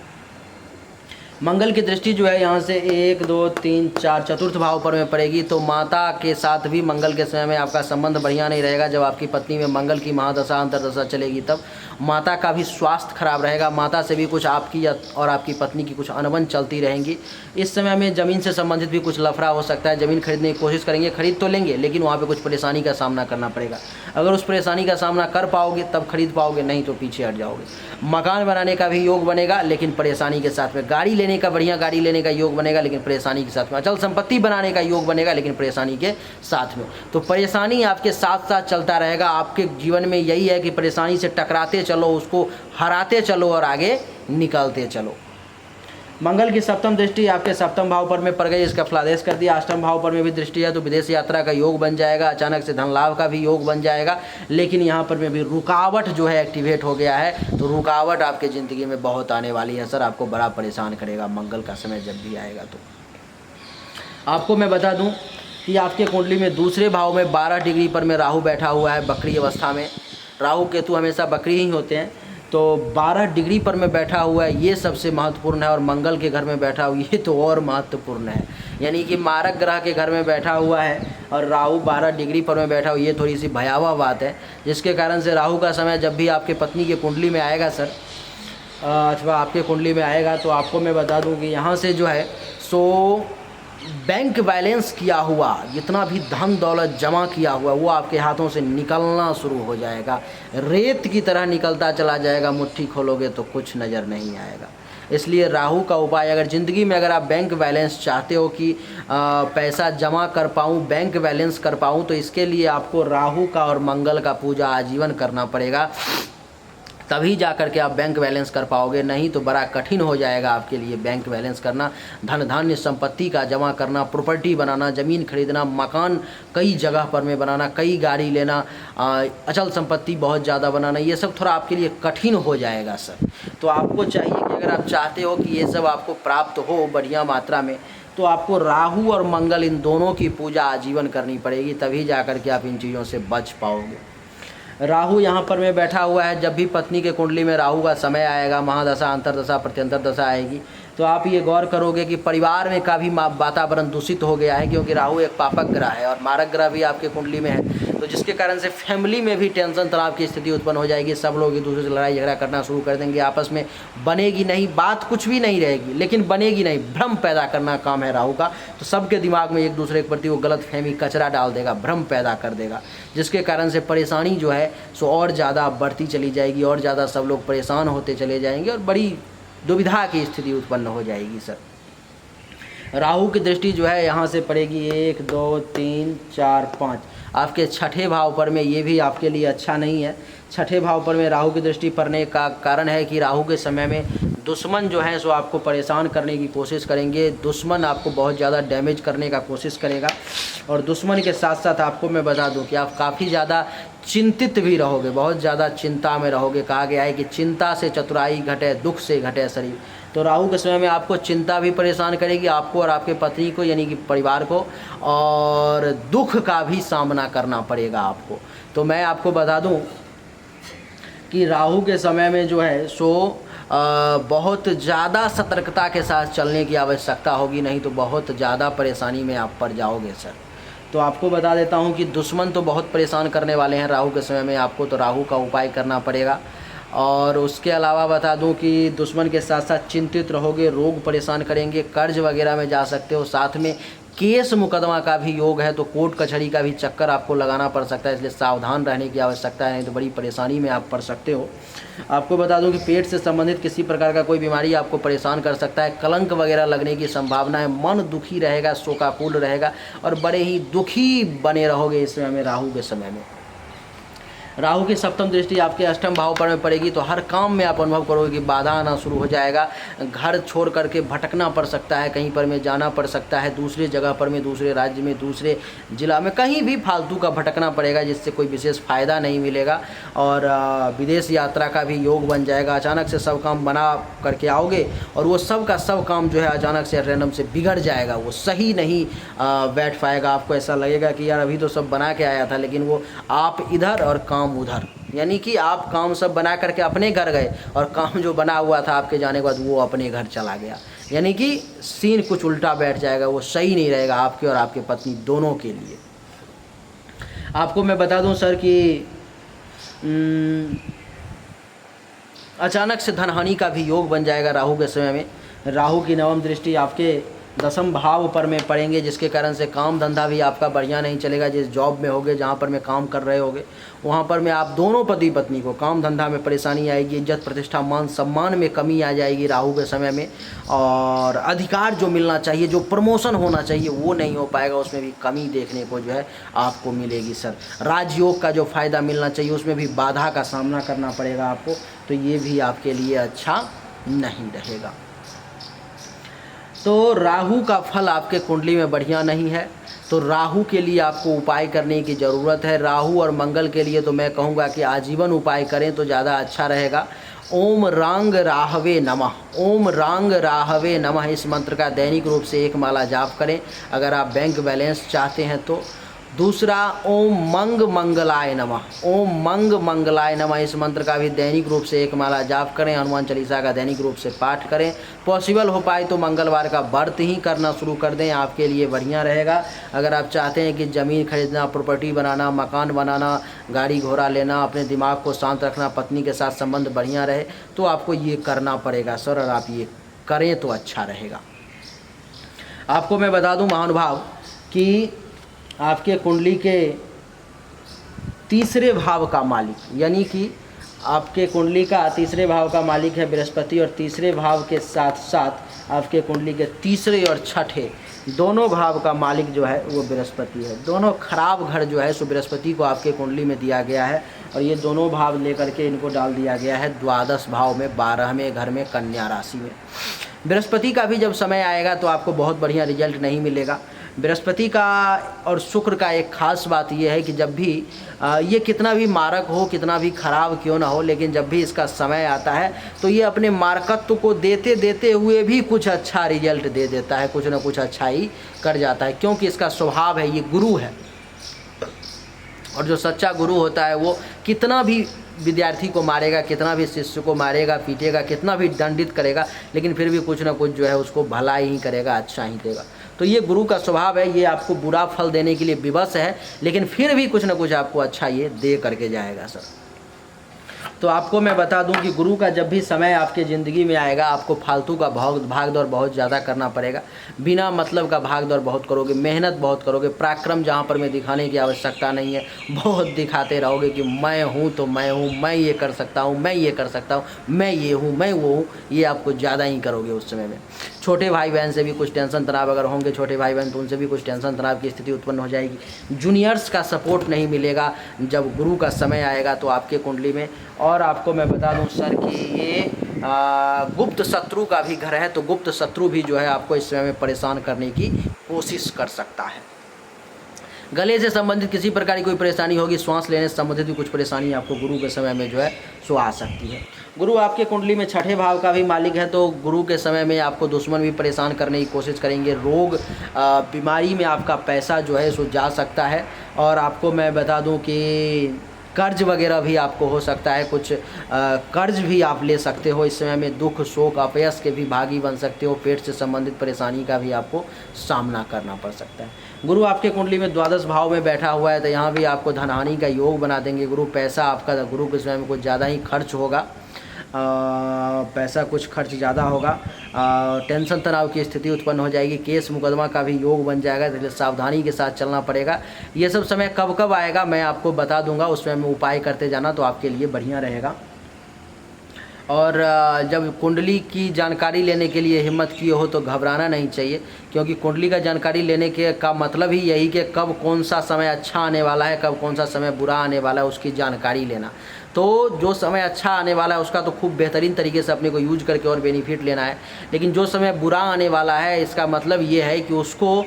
मंगल की दृष्टि जो है यहाँ से 1 2 3 4 चतुर्थ भाव पर में पड़ेगी, तो माता के साथ भी मंगल के समय में आपका संबंध बढ़िया नहीं रहेगा। जब आपकी पत्नी में मंगल की महादशा अंतरदशा चलेगी तब माता का भी स्वास्थ्य खराब रहेगा, माता से भी कुछ आपकी और आपकी पत्नी की कुछ अनबन चलती रहेंगी। इस समय में ज़मीन से संबंधित भी कुछ लफड़ा हो सकता है, ज़मीन खरीदने की कोशिश करेंगे, खरीद तो लेंगे लेकिन वहाँ पर कुछ परेशानी का सामना करना पड़ेगा। अगर उस परेशानी का सामना कर पाओगे तब खरीद पाओगे, नहीं तो पीछे हट जाओगे। मकान बनाने का भी योग बनेगा लेकिन परेशानी के साथ में, गाड़ी लेने का, बढ़िया गाड़ी लेने का योग बनेगा लेकिन परेशानी के साथ में, अचल संपत्ति बनाने का योग बनेगा लेकिन परेशानी के साथ में। तो परेशानी आपके साथ साथ चलता रहेगा। आपके जीवन में यही है कि परेशानी से टकराते चलो, उसको हराते चलो और आगे निकलते चलो। मंगल की सप्तम दृष्टि आपके सप्तम भाव पर में पड़ गई, इसका फलादेश कर दिया। अष्टम भाव पर में भी दृष्टि है तो विदेश यात्रा का योग बन जाएगा, अचानक से धन लाभ का भी योग बन जाएगा। लेकिन यहाँ पर में भी रुकावट जो है एक्टिवेट हो गया है, तो रुकावट आपके ज़िंदगी में बहुत आने वाली है सर, आपको बड़ा परेशान करेगा मंगल का समय जब भी आएगा। तो आपको मैं बता दूं कि आपके कुंडली में दूसरे भाव में 12 डिग्री पर में राहु बैठा हुआ है बकरी अवस्था में। राहु केतु हमेशा बकरी ही होते हैं, तो 12 डिग्री पर में बैठा हुआ है, ये सबसे महत्वपूर्ण है। और मंगल के घर में बैठा हुआ ये तो और महत्वपूर्ण है, यानी कि मारक ग्रह के घर में बैठा हुआ है और राहु 12 डिग्री पर में बैठा हुआ, ये थोड़ी सी भयावह बात है। जिसके कारण से राहु का समय जब भी आपके पत्नी के कुंडली में आएगा सर, अथवा आपके कुंडली में आएगा, तो आपको मैं बता दूं कि यहाँ से जो है सो बैंक बैलेंस किया हुआ जितना भी धन दौलत जमा किया हुआ वो आपके हाथों से निकलना शुरू हो जाएगा, रेत की तरह निकलता चला जाएगा। मुट्ठी खोलोगे तो कुछ नज़र नहीं आएगा। इसलिए राहु का उपाय, अगर ज़िंदगी में अगर आप बैंक बैलेंस चाहते हो कि पैसा जमा कर पाऊँ, बैंक बैलेंस कर पाऊँ, तो इसके लिए आपको राहु का और मंगल का पूजा आजीवन करना पड़ेगा, तभी जा कर के आप बैंक बैलेंस कर पाओगे। नहीं तो बड़ा कठिन हो जाएगा आपके लिए बैंक बैलेंस करना। धन धान्य संपत्ति का जमा करना, प्रॉपर्टी बनाना, ज़मीन खरीदना, मकान कई जगह पर में बनाना, कई गाड़ी लेना, अचल संपत्ति बहुत ज़्यादा बनाना, ये सब थोड़ा आपके लिए कठिन हो जाएगा सर। तो आपको चाहिए कि अगर आप चाहते हो कि ये सब आपको प्राप्त हो बढ़िया मात्रा में, तो आपको राहु और मंगल इन दोनों की पूजा आजीवन करनी पड़ेगी, तभी जा कर के आप इन चीज़ों से बच पाओगे। राहु यहाँ पर में बैठा हुआ है, जब भी पत्नी के कुंडली में राहु का समय आएगा, महादशा अंतरदशा प्रत्यंतर दशा आएगी, तो आप ये गौर करोगे कि परिवार में का भी वातावरण दूषित हो गया है, क्योंकि राहु एक पापक ग्रह है और मारक ग्रह भी आपके कुंडली में है। तो जिसके कारण से फैमिली में भी टेंशन तनाव की स्थिति उत्पन्न हो जाएगी। सब लोग एक दूसरे से लड़ाई झगड़ा करना शुरू कर देंगे, आपस में बनेगी नहीं बात, कुछ भी नहीं रहेगी, लेकिन बनेगी नहीं। भ्रम पैदा करना काम है राहु का, तो सबके दिमाग में एक दूसरे के प्रति वो गलत फहमी कचरा डाल देगा, भ्रम पैदा कर देगा, जिसके कारण से परेशानी जो है सो और ज़्यादा बढ़ती चली जाएगी, और ज़्यादा सब लोग परेशान होते चले जाएंगे और बड़ी दुविधा की स्थिति उत्पन्न हो जाएगी सर। राहु की दृष्टि जो है यहाँ से पड़ेगी 1 2 3 4 5 आपके छठे भाव पर में, ये भी आपके लिए अच्छा नहीं है। छठे भाव पर में राहु की दृष्टि पड़ने का कारण है कि राहु के समय में दुश्मन जो है सो आपको परेशान करने की कोशिश करेंगे, दुश्मन आपको बहुत ज़्यादा डैमेज करने का कोशिश करेगा। और दुश्मन के साथ साथ आपको मैं बता दूं कि आप काफ़ी ज़्यादा चिंतित भी रहोगे, बहुत ज़्यादा चिंता में रहोगे। कहा गया है कि चिंता से चतुराई घटे, दुख से घटे शरीर। तो राहु के समय में आपको चिंता भी परेशान करेगी, आपको और आपके पत्नी को, यानी कि परिवार को, और दुख का भी सामना करना पड़ेगा आपको। तो मैं आपको बता दूं कि राहु के समय में जो है सो बहुत ज़्यादा सतर्कता के साथ चलने की आवश्यकता होगी, नहीं तो बहुत ज़्यादा परेशानी में आप पड़ जाओगे सर। तो आपको बता देता हूं कि दुश्मन तो बहुत परेशान करने वाले हैं राहु के समय में आपको, तो राहु का उपाय करना पड़ेगा। और उसके अलावा बता दूं कि दुश्मन के साथ साथ चिंतित रहोगे, रोग परेशान करेंगे, कर्ज वगैरह में जा सकते हो, साथ में केस मुकदमा का भी योग है, तो कोर्ट कचहरी का भी चक्कर आपको लगाना पड़ सकता है, इसलिए सावधान रहने की आवश्यकता है, नहीं तो बड़ी परेशानी में आप पड़ सकते हो। आपको बता दूं कि पेट से संबंधित किसी प्रकार का कोई बीमारी आपको परेशान कर सकता है, कलंक वगैरह लगने की संभावना है, मन दुखी रहेगा, शोकाकुल रहेगा और बड़े ही दुखी बने रहोगे इस समय में राहु के समय में। राहु की सप्तम दृष्टि आपके अष्टम भाव पर में पड़ेगी, तो हर काम में आप अनुभव करोगे कि बाधा आना शुरू हो जाएगा, घर छोड़ करके भटकना पड़ सकता है, कहीं पर में जाना पड़ सकता है, दूसरे जगह पर में, दूसरे राज्य में, दूसरे जिला में, कहीं भी फालतू का भटकना पड़ेगा, जिससे कोई विशेष फ़ायदा नहीं मिलेगा। और विदेश यात्रा का भी योग बन जाएगा। अचानक से सब काम बना करके आओगे और वो सब का सब काम जो है अचानक से रैंडम से बिगड़ जाएगा, वो सही नहीं बैठ पाएगा। आपको ऐसा लगेगा कि यार अभी तो सब बना के आया था, लेकिन वो आप इधर और काम उधर, यानी कि आप काम सब बना करके अपने घर गए और काम जो बना हुआ था आपके जाने के बाद वो अपने घर चला गया, यानी कि सीन कुछ उल्टा बैठ जाएगा, वो सही नहीं रहेगा आपके और आपके पत्नी दोनों के लिए। आपको मैं बता दूं सर कि अचानक से धनहानि का भी योग बन जाएगा राहु के समय में। राहु की नवम दृष्टि आपके दसम भाव पर में पड़ेंगे, जिसके कारण से काम धंधा भी आपका बढ़िया नहीं चलेगा। जिस जॉब में होगे, जहाँ पर में काम कर रहे होगे, वहाँ पर में आप दोनों पति पत्नी को काम धंधा में परेशानी आएगी, इज्जत प्रतिष्ठा मान सम्मान में कमी आ जाएगी राहु के समय में, और अधिकार जो मिलना चाहिए, जो प्रमोशन होना चाहिए वो नहीं हो पाएगा, उसमें भी कमी देखने को जो है आपको मिलेगी सर। राजयोग का जो फ़ायदा मिलना चाहिए उसमें भी बाधा का सामना करना पड़ेगा आपको, तो ये भी आपके लिए अच्छा नहीं रहेगा। तो राहु का फल आपके कुंडली में बढ़िया नहीं है, तो राहु के लिए आपको उपाय करने की ज़रूरत है। राहु और मंगल के लिए तो मैं कहूँगा कि आजीवन उपाय करें तो ज़्यादा अच्छा रहेगा। ओम रांग राहवे नमः, ओम रांग राहवे नमः, इस मंत्र का दैनिक रूप से 1 माला जाप करें अगर आप बैंक बैलेंस चाहते हैं तो। दूसरा, ओम मंग मंगलाय नमः, ओम मंग मंगलाय नमः, इस मंत्र का भी दैनिक रूप से 1 माला जाप करें। हनुमान चालीसा का दैनिक रूप से पाठ करें। पॉसिबल हो पाए तो मंगलवार का व्रत ही करना शुरू कर दें, आपके लिए बढ़िया रहेगा। अगर आप चाहते हैं कि ज़मीन खरीदना, प्रॉपर्टी बनाना, मकान बनाना, गाड़ी घोड़ा लेना, अपने दिमाग को शांत रखना, पत्नी के साथ संबंध बढ़िया रहे, तो आपको ये करना पड़ेगा सर, और आप ये करें तो अच्छा रहेगा। आपको मैं बता दूं महानुभाव कि आपके कुंडली के तीसरे भाव का मालिक, यानी कि आपके कुंडली का तीसरे भाव का मालिक है बृहस्पति, और तीसरे भाव के साथ साथ आपके कुंडली के तीसरे और छठे दोनों भाव का मालिक जो है वो बृहस्पति है। दोनों खराब घर जो है सो बृहस्पति को आपके कुंडली में दिया गया है, और ये दोनों भाव लेकर के इनको डाल दिया गया है द्वादश भाव में, 12वें घर में, कन्या राशि में। बृहस्पति का भी जब समय आएगा तो आपको बहुत बढ़िया रिजल्ट नहीं मिलेगा। बृहस्पति का और शुक्र का एक खास बात यह है कि जब भी ये कितना भी मारक हो, कितना भी खराब क्यों ना हो, लेकिन जब भी इसका समय आता है तो ये अपने मारकत्व को देते देते हुए भी कुछ अच्छा रिजल्ट दे देता है, कुछ ना कुछ अच्छा ही कर जाता है, क्योंकि इसका स्वभाव है, ये गुरु है। और जो सच्चा गुरु होता है वो कितना भी विद्यार्थी को मारेगा, कितना भी शिष्य को मारेगा, पीटेगा, कितना भी दंडित करेगा, लेकिन फिर भी कुछ ना कुछ जो है उसको भला ही करेगा, अच्छा ही देगा। तो ये गुरु का स्वभाव है, ये आपको बुरा फल देने के लिए विवश है, लेकिन फिर भी कुछ ना कुछ आपको अच्छा ये दे करके जाएगा सर। तो आपको मैं बता दूं कि गुरु का जब भी समय आपके ज़िंदगी में आएगा, आपको फालतू का भाग दौड़ बहुत ज़्यादा करना पड़ेगा। बिना मतलब का भाग दौड़ बहुत करोगे, मेहनत बहुत करोगे, पराक्रम जहाँ पर मैं दिखाने की आवश्यकता नहीं है, बहुत दिखाते रहोगे कि मैं हूँ तो मैं हूँ, मैं ये कर सकता हूँ, मैं ये कर सकता हूँ, मैं ये हूँ, मैं वो हूँ, ये आपको ज़्यादा ही करोगे उस समय में। छोटे भाई बहन से भी कुछ टेंशन तनाव अगर होंगे, छोटे भाई बहन, तो उनसे भी कुछ टेंशन तनाव की स्थिति उत्पन्न हो जाएगी। जूनियर्स का सपोर्ट नहीं मिलेगा जब गुरु का समय आएगा तो आपके कुंडली में। और आपको मैं बता दूं सर कि ये गुप्त शत्रु का भी घर है, तो गुप्त शत्रु भी जो है आपको इस समय में परेशान करने की कोशिश कर सकता है। गले से संबंधित किसी प्रकार की कोई परेशानी होगी, श्वास लेने से संबंधित भी कुछ परेशानी आपको गुरु के समय में जो है सो आ सकती है। गुरु आपके कुंडली में छठे भाव का भी मालिक है, तो गुरु के समय में आपको दुश्मन भी परेशान करने की कोशिश करेंगे। रोग बीमारी में आपका पैसा जो है सो जा सकता है। और आपको मैं बता दूं कि कर्ज वगैरह भी आपको हो सकता है, कुछ कर्ज भी आप ले सकते हो इस समय में। दुख शोक अपयश के भी भागी बन सकते हो। पेट से संबंधित परेशानी का भी आपको सामना करना पड़ सकता है। गुरु आपके कुंडली में द्वादश भाव में बैठा हुआ है, तो यहाँ भी आपको धनहानि का योग बना देंगे गुरु। पैसा आपका गुरु के समय में कुछ ज़्यादा ही खर्च होगा, पैसा कुछ खर्च ज़्यादा होगा, टेंशन तनाव की स्थिति उत्पन्न हो जाएगी, केस मुकदमा का भी योग बन जाएगा, इसलिए सावधानी के साथ चलना पड़ेगा। ये सब समय कब कब आएगा मैं आपको बता दूंगा, उसमें में उपाय करते जाना तो आपके लिए बढ़िया रहेगा। और जब कुंडली की जानकारी लेने के लिए हिम्मत किए हो तो घबराना नहीं चाहिए, क्योंकि कुंडली का जानकारी लेने के का मतलब ही यही कि कब कौन सा समय अच्छा आने वाला है, कब कौन सा समय बुरा आने वाला है, उसकी जानकारी लेना। तो जो समय अच्छा आने वाला है उसका तो खूब बेहतरीन तरीके से अपने को यूज करके और बेनिफिट लेना है, लेकिन जो समय बुरा आने वाला है इसका मतलब ये है कि उसको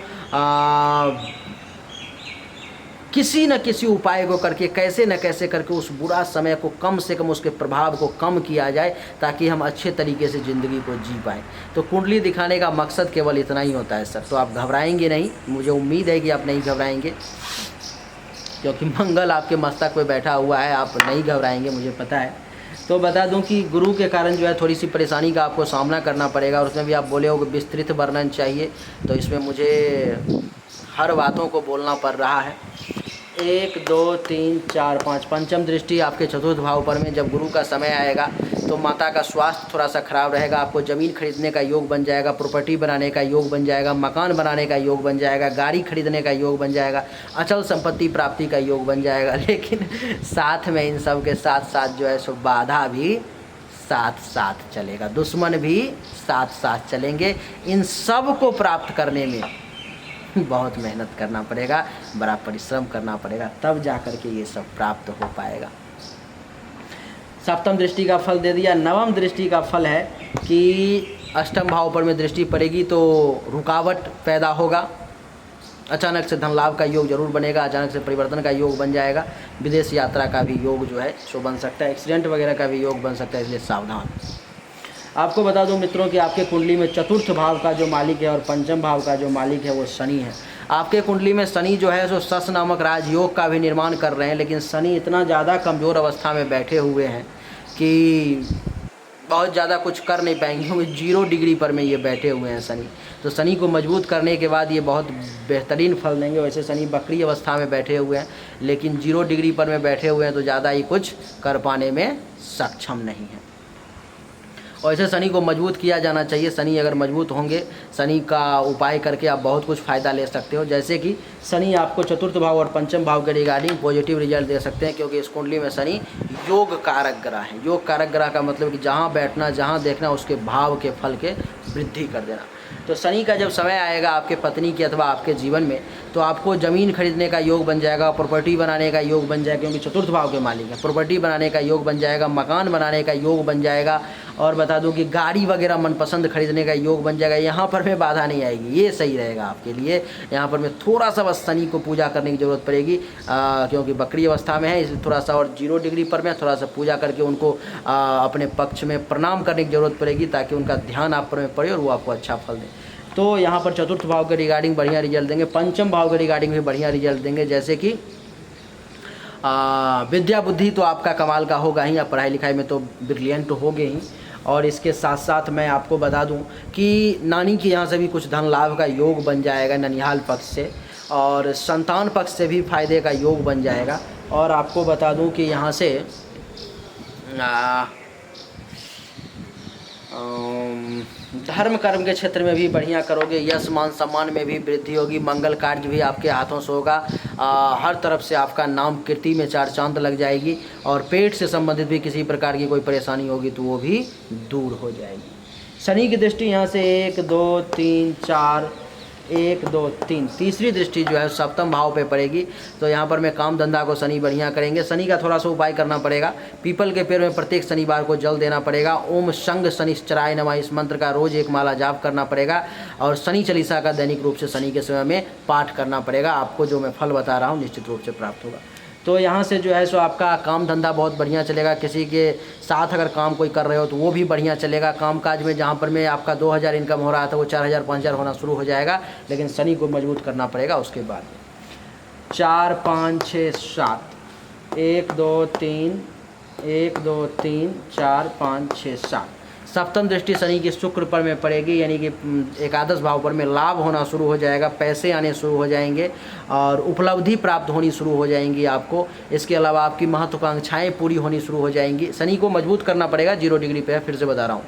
किसी न किसी उपाय को करके, कैसे न कैसे करके उस बुरा समय को कम से कम, उसके प्रभाव को कम किया जाए, ताकि हम अच्छे तरीके से ज़िंदगी को जी पाएँ। तो कुंडली दिखाने का मकसद केवल इतना ही होता है सर। तो आप घबराएंगे नहीं, मुझे उम्मीद है कि आप नहीं घबराएंगे, क्योंकि मंगल आपके मस्तक पे बैठा हुआ है, आप नहीं घबराएंगे, मुझे पता है। तो बता दूं कि गुरु के कारण जो है थोड़ी सी परेशानी का आपको सामना करना पड़ेगा, और उसमें भी आप बोले हो कि विस्तृत वर्णन चाहिए, तो इसमें मुझे हर बातों को बोलना पड़ रहा है। 1 2 3 4 5 पंचम दृष्टि आपके चतुर्थ भाव पर में जब गुरु का समय आएगा तो माता का स्वास्थ्य थोड़ा सा खराब रहेगा। आपको ज़मीन खरीदने का योग बन जाएगा, प्रॉपर्टी बनाने का योग बन जाएगा, मकान बनाने का योग बन जाएगा, गाड़ी खरीदने का योग बन जाएगा, अचल संपत्ति प्राप्ति का योग बन जाएगा। लेकिन साथ में इन सब के साथ साथ जो है सो बाधा भी साथ साथ चलेगा, दुश्मन भी साथ साथ चलेंगे। इन सब को प्राप्त करने में बहुत मेहनत करना पड़ेगा, बड़ा परिश्रम करना पड़ेगा, तब जा कर के ये सब प्राप्त हो पाएगा। सप्तम दृष्टि का फल दे दिया। नवम दृष्टि का फल है कि अष्टम भाव पर में दृष्टि पड़ेगी तो रुकावट पैदा होगा, अचानक से धन लाभ का योग जरूर बनेगा, अचानक से परिवर्तन का योग बन जाएगा, विदेश यात्रा का भी योग जो है सो बन सकता है, एक्सीडेंट वगैरह का भी योग बन सकता है, इसलिए सावधान। आपको बता दूं मित्रों कि आपके कुंडली में चतुर्थ भाव का जो मालिक है और पंचम भाव का जो मालिक है वो शनि है। आपके कुंडली में शनि जो है सो सस नामक राजयोग का भी निर्माण कर रहे हैं, लेकिन शनि इतना ज़्यादा कमज़ोर अवस्था में बैठे हुए हैं कि बहुत ज़्यादा कुछ कर नहीं पाएंगे, क्योंकि 0 डिग्री पर में ये बैठे हुए हैं शनि। तो शनि को मजबूत करने के बाद ये बहुत बेहतरीन फल देंगे। वैसे शनि बकरी अवस्था में बैठे हुए हैं, लेकिन 0 डिग्री पर में बैठे हुए हैं तो ज़्यादा ही कुछ कर पाने में सक्षम नहीं है। और ऐसे शनि को मजबूत किया जाना चाहिए। शनि अगर मजबूत होंगे, शनि का उपाय करके आप बहुत कुछ फ़ायदा ले सकते हो। जैसे कि शनि आपको चतुर्थ भाव और पंचम भाव के रिगार्डिंग पॉजिटिव रिजल्ट दे सकते हैं, क्योंकि इस कुंडली में शनि योग कारक ग्रह है। योग कारक ग्रह का मतलब कि जहाँ बैठना, जहाँ देखना, उसके भाव के फल के वृद्धि कर देना। तो शनि का जब समय आएगा आपके पत्नी के अथवा आपके जीवन में, तो आपको ज़मीन खरीदने का योग बन जाएगा, प्रॉपर्टी बनाने का योग बन जाएगा, क्योंकि चतुर्थ भाव के मालिक है। प्रॉपर्टी बनाने का योग बन जाएगा, मकान बनाने का योग बन जाएगा, और बता दूं कि गाड़ी वगैरह मनपसंद खरीदने का योग बन जाएगा। यहाँ पर में बाधा नहीं आएगी, ये सही रहेगा आपके लिए। यहाँ पर में थोड़ा सा बस शनि को पूजा करने की ज़रूरत पड़ेगी, क्योंकि बकरी अवस्था में है, इसलिए थोड़ा सा और 0 डिग्री पर में थोड़ा सा पूजा करके उनको अपने पक्ष में प्रणाम करने की ज़रूरत पड़ेगी, ताकि उनका ध्यान आप पर में पड़े और वो आपको अच्छा फल दें। तो यहाँ पर चतुर्थ भाव के रिगार्डिंग बढ़िया रिजल्ट देंगे, पंचम भाव के रिगार्डिंग भी बढ़िया रिजल्ट देंगे। जैसे कि विद्या बुद्धि तो आपका कमाल का होगा ही, आप पढ़ाई लिखाई में तो ब्रिलियंट होगे ही। और इसके साथ साथ मैं आपको बता दूं कि नानी के यहाँ से भी कुछ धन लाभ का योग बन जाएगा ननिहाल पक्ष से, और संतान पक्ष से भी फायदे का योग बन जाएगा। और आपको बता दूं कि यहाँ से धर्म कर्म के क्षेत्र में भी बढ़िया करोगे, यश मान सम्मान में भी वृद्धि होगी, मंगल कार्य भी आपके हाथों से होगा, हर तरफ से आपका नाम कीर्ति में 4 चांद लग जाएगी। और पेट से संबंधित भी किसी प्रकार की कोई परेशानी होगी तो वो भी दूर हो जाएगी। शनि की दृष्टि यहाँ से 1 2 3 4 1 2 3 तीसरी दृष्टि जो है सप्तम भाव पे पड़ेगी। तो यहाँ पर मैं काम धंधा को शनि बढ़िया करेंगे। शनि का थोड़ा सा उपाय करना पड़ेगा, पीपल के पेड़ में प्रत्येक शनिवार को जल देना पड़ेगा। ओम शंग शनिश्चराय नमः इस मंत्र का रोज 1 माला जाप करना पड़ेगा, और शनि चालीसा का दैनिक रूप से शनि के समय में पाठ करना पड़ेगा। आपको जो मैं फल बता रहा हूँ निश्चित रूप से प्राप्त होगा। तो यहाँ से जो है सो आपका काम धंधा बहुत बढ़िया चलेगा। किसी के साथ अगर काम कोई कर रहे हो तो वो भी बढ़िया चलेगा। काम काज में जहाँ पर में आपका 2000 इनकम हो रहा था वो 4000 5000 होना शुरू हो जाएगा, लेकिन शनि को मजबूत करना पड़ेगा। उसके बाद 4 5 6 7 1 2 3 1 2 3 4 5 6 7 सप्तम दृष्टि शनि की शुक्र पर में पड़ेगी, यानी कि एकादश भाव पर में लाभ होना शुरू हो जाएगा, पैसे आने शुरू हो जाएंगे और उपलब्धि प्राप्त होनी शुरू हो जाएंगी आपको। इसके अलावा आपकी महत्वाकांक्षाएं पूरी होनी शुरू हो जाएंगी। शनि को मजबूत करना पड़ेगा, 0 डिग्री पे है, फिर से बता रहा हूँ।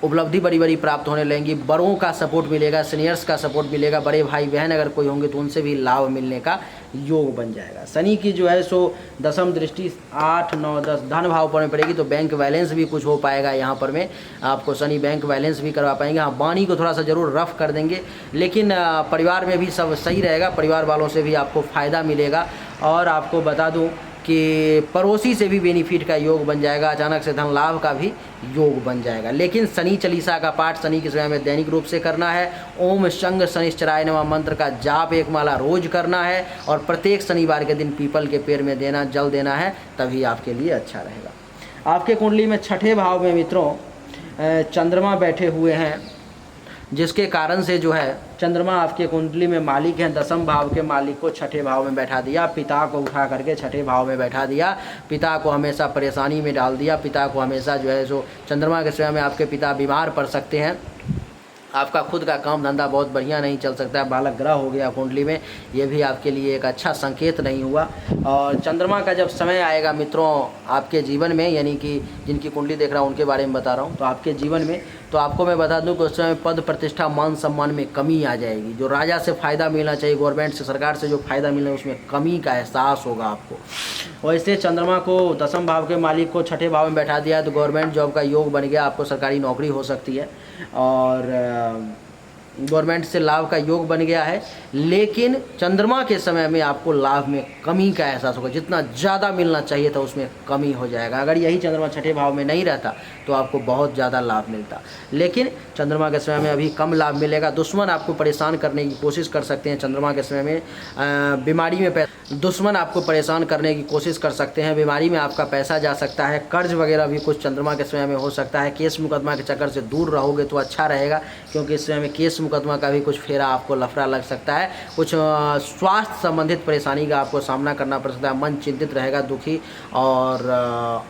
उपलब्धि बड़ी बड़ी प्राप्त होने लगेंगी, बड़ों का सपोर्ट मिलेगा, सीनियर्स का सपोर्ट मिलेगा, बड़े भाई बहन अगर कोई होंगे तो उनसे भी लाभ मिलने का योग बन जाएगा। शनि की जो है सो दशम दृष्टि 8 9 10 धन भाव पर में पड़ेगी, तो बैंक बैलेंस भी कुछ हो पाएगा। यहाँ पर में आपको शनि बैंक बैलेंस भी करवा पाएंगे। हाँ, वाणी को थोड़ा सा ज़रूर रफ कर देंगे, लेकिन परिवार में भी सब सही रहेगा, परिवार वालों से भी आपको फ़ायदा मिलेगा। और आपको बता दूँ कि पड़ोसी से भी बेनिफिट का योग बन जाएगा, अचानक से धन लाभ का भी योग बन जाएगा। लेकिन शनि चालीसा का पाठ शनि के समय में दैनिक रूप से करना है। ओम शंग शनिश्चराय नमः मंत्र का जाप 1 माला रोज करना है, और प्रत्येक शनिवार के दिन पीपल के पेड़ में देना, जल देना है, तभी आपके लिए अच्छा रहेगा। आपके कुंडली में छठे भाव में मित्रों चंद्रमा बैठे हुए हैं, जिसके कारण से जो है चंद्रमा आपके कुंडली में मालिक हैं। दशम भाव के मालिक को छठे भाव में बैठा दिया, पिता को उठा करके छठे भाव में बैठा दिया, पिता को हमेशा परेशानी में डाल दिया। पिता को हमेशा जो है सो चंद्रमा के समय में आपके पिता बीमार पड़ सकते हैं। आपका खुद का काम धंधा बहुत बढ़िया नहीं चल सकता है, बालक ग्रह हो गया कुंडली में, ये भी आपके लिए एक अच्छा संकेत नहीं हुआ। और चंद्रमा का जब समय आएगा मित्रों आपके जीवन में, यानी कि जिनकी कुंडली देख रहा हूँ उनके बारे में बता रहा हूँ, तो आपके जीवन में तो आपको मैं बता दूं कि उस समय पद प्रतिष्ठा मान सम्मान में कमी आ जाएगी। जो राजा से फ़ायदा मिलना चाहिए, गवर्नमेंट से, सरकार से जो फ़ायदा मिलना है, उसमें कमी का एहसास होगा आपको। वैसे चंद्रमा को दशम भाव के मालिक को छठे भाव में बैठा दिया तो गवर्नमेंट जॉब का योग बन गया, आपको सरकारी नौकरी हो सकती है। और गवर्नमेंट से लाभ का योग बन गया है, लेकिन चंद्रमा के समय में आपको लाभ में कमी का एहसास होगा। जितना ज़्यादा मिलना चाहिए था उसमें कमी हो जाएगा। अगर यही चंद्रमा छठे भाव में नहीं रहता तो आपको बहुत ज़्यादा लाभ मिलता, लेकिन चंद्रमा के समय में अभी कम लाभ मिलेगा। दुश्मन आपको परेशान करने की कोशिश कर सकते हैं चंद्रमा के समय में। बीमारी में दुश्मन आपको परेशान करने की कोशिश कर सकते हैं, बीमारी में आपका पैसा जा सकता है, कर्ज वगैरह भी कुछ चंद्रमा के समय में हो सकता है। केस मुकदमा के चक्कर से दूर रहोगे तो अच्छा रहेगा, क्योंकि इस समय में केस मुकदमा का भी कुछ फेरा आपको लफड़ा लग सकता है। कुछ स्वास्थ्य संबंधित परेशानी का आपको सामना करना पड़ सकता है। मन चिंतित रहेगा, दुखी, और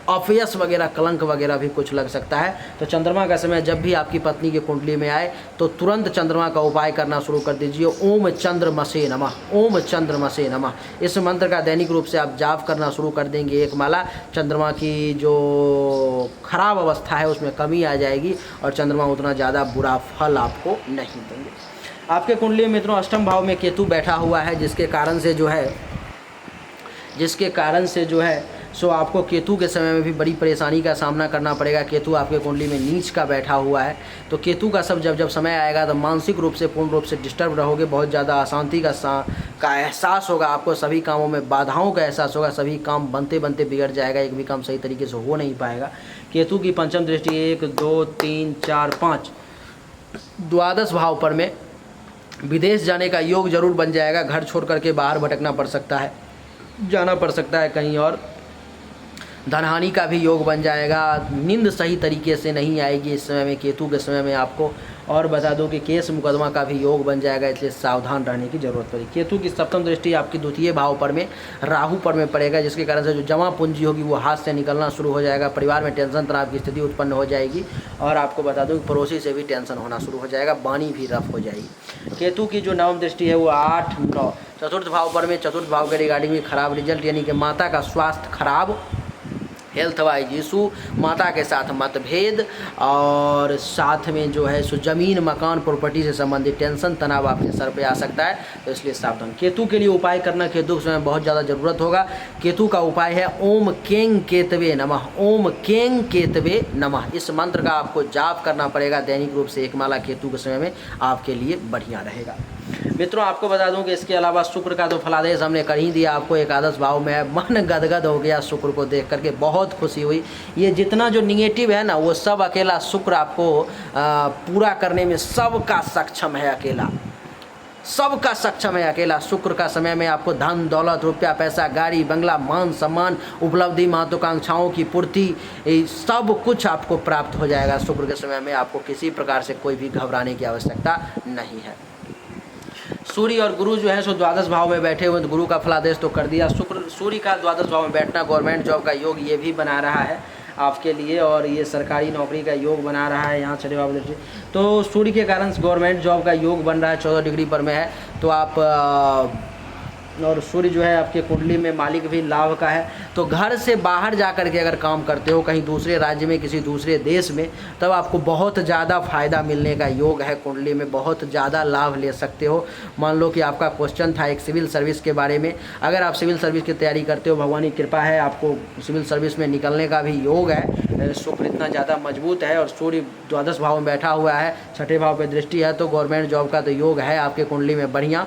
अपयश वगैरह, कलंक वगैरह भी कुछ लग सकता है। तो चंद्रमा का समय जब भी आपकी पत्नी की कुंडली में आए तो तुरंत चंद्रमा का उपाय करना शुरू कर दीजिए। ओम चंद्रमसे नमः, ओम चंद्रमसे नमः, इस मंत्र का दैनिक रूप से आप जाप करना शुरू कर देंगे। एक माला, चंद्रमा की जो खराब अवस्था है उसमें कमी आ जाएगी और चंद्रमा उतना ज़्यादा बुरा फल आपको नहीं देंगे। आपके कुंडली में मित्रों अष्टम भाव में केतु बैठा हुआ है, जिसके कारण से जो है सो आपको केतु के समय में भी बड़ी परेशानी का सामना करना पड़ेगा। केतु आपके कुंडली में नीच का बैठा हुआ है, तो केतु का जब समय आएगा तो मानसिक रूप से पूर्ण रूप से डिस्टर्ब रहोगे। बहुत ज़्यादा अशांति का एहसास होगा आपको, सभी कामों में बाधाओं का एहसास होगा, सभी काम बनते बनते बिगड़ जाएगा, एक भी काम सही तरीके से हो नहीं पाएगा। केतु की पंचम दृष्टि 1 2 3 4 5 द्वादश भाव पर में विदेश जाने का योग जरूर बन जाएगा। घर छोड़ करके बाहर भटकना पड़ सकता है, जाना पड़ सकता है कहीं और। धनहानि का भी योग बन जाएगा। नींद सही तरीके से नहीं आएगी इस समय में, केतु के समय में आपको। और बता दूं कि केस मुकदमा का भी योग बन जाएगा, इसलिए सावधान रहने की जरूरत पड़ेगी। केतु की सप्तम दृष्टि आपकी द्वितीय भाव पर में राहु पर में पड़ेगा, जिसके कारण से जो जमा पूंजी होगी वो हाथ से निकलना शुरू हो जाएगा। परिवार में टेंशन तनाव की स्थिति उत्पन्न हो जाएगी। और आपको बता दूं कि पड़ोसी से भी टेंशन होना शुरू हो जाएगा, वाणी भी रफ हो जाएगी। केतु की जो नवम दृष्टि है वो 8 9 चतुर्थ भाव पर में, चतुर्थ भाव के रिगार्डिंग में खराब रिजल्ट, यानी कि माता का स्वास्थ्य खराब, हेल्थ वाइज इशू, माता के साथ मतभेद, और साथ में जो है सो जमीन मकान प्रॉपर्टी से संबंधित टेंशन तनाव आपके सर पे आ सकता है, तो इसलिए सावधान। केतु के लिए उपाय करना केतु के समय बहुत ज़्यादा ज़रूरत होगा। केतु का उपाय है ओम केंग केतवे नमः, ओम केंग केतवे नमः। इस मंत्र का आपको जाप करना पड़ेगा दैनिक रूप से। एक माला केतु के समय में आपके लिए बढ़िया रहेगा। मित्रों आपको बता दूं कि इसके अलावा शुक्र का तो फलादेश हमने कर ही दिया आपको, एकादश भाव में है। मन गदगद हो गया शुक्र को देख करके, बहुत खुशी हुई। ये जितना जो निगेटिव है ना वो सब अकेला शुक्र आपको पूरा करने में सबका सक्षम है, अकेला सबका सक्षम है अकेला। शुक्र का समय में आपको धन दौलत रुपया पैसा गाड़ी बंगला मान सम्मान उपलब्धि महत्वाकांक्षाओं की पूर्ति सब कुछ आपको प्राप्त हो जाएगा। शुक्र के समय में आपको किसी प्रकार से कोई भी घबराने की आवश्यकता नहीं है। सूर्य और गुरु जो है सो द्वादश भाव में बैठे हुए, तो गुरु का फलादेश तो कर दिया। सूर्य का द्वादश भाव में बैठना गवर्नमेंट जॉब का योग ये भी बना रहा है आपके लिए, और ये सरकारी नौकरी का योग बना रहा है यहाँ छठे भाव में। तो सूर्य के कारण गवर्नमेंट जॉब का योग बन रहा है, 14 डिग्री पर में है। तो आप और सूर्य जो है आपके कुंडली में मालिक भी लाभ का है। तो घर से बाहर जा कर के अगर काम करते हो कहीं दूसरे राज्य में किसी दूसरे देश में, तब आपको बहुत ज़्यादा फ़ायदा मिलने का योग है। कुंडली में बहुत ज़्यादा लाभ ले सकते हो। मान लो कि आपका क्वेश्चन था एक सिविल सर्विस के बारे में, अगर आप सिविल सर्विस की तैयारी करते हो, भगवान की कृपा है आपको सिविल सर्विस में निकलने का भी योग है। शुक्र इतना ज़्यादा मजबूत है और सूर्य द्वादश भाव में बैठा हुआ है, छठे भाव पर दृष्टि है, तो गवर्नमेंट जॉब का तो योग है आपके कुंडली में बढ़िया।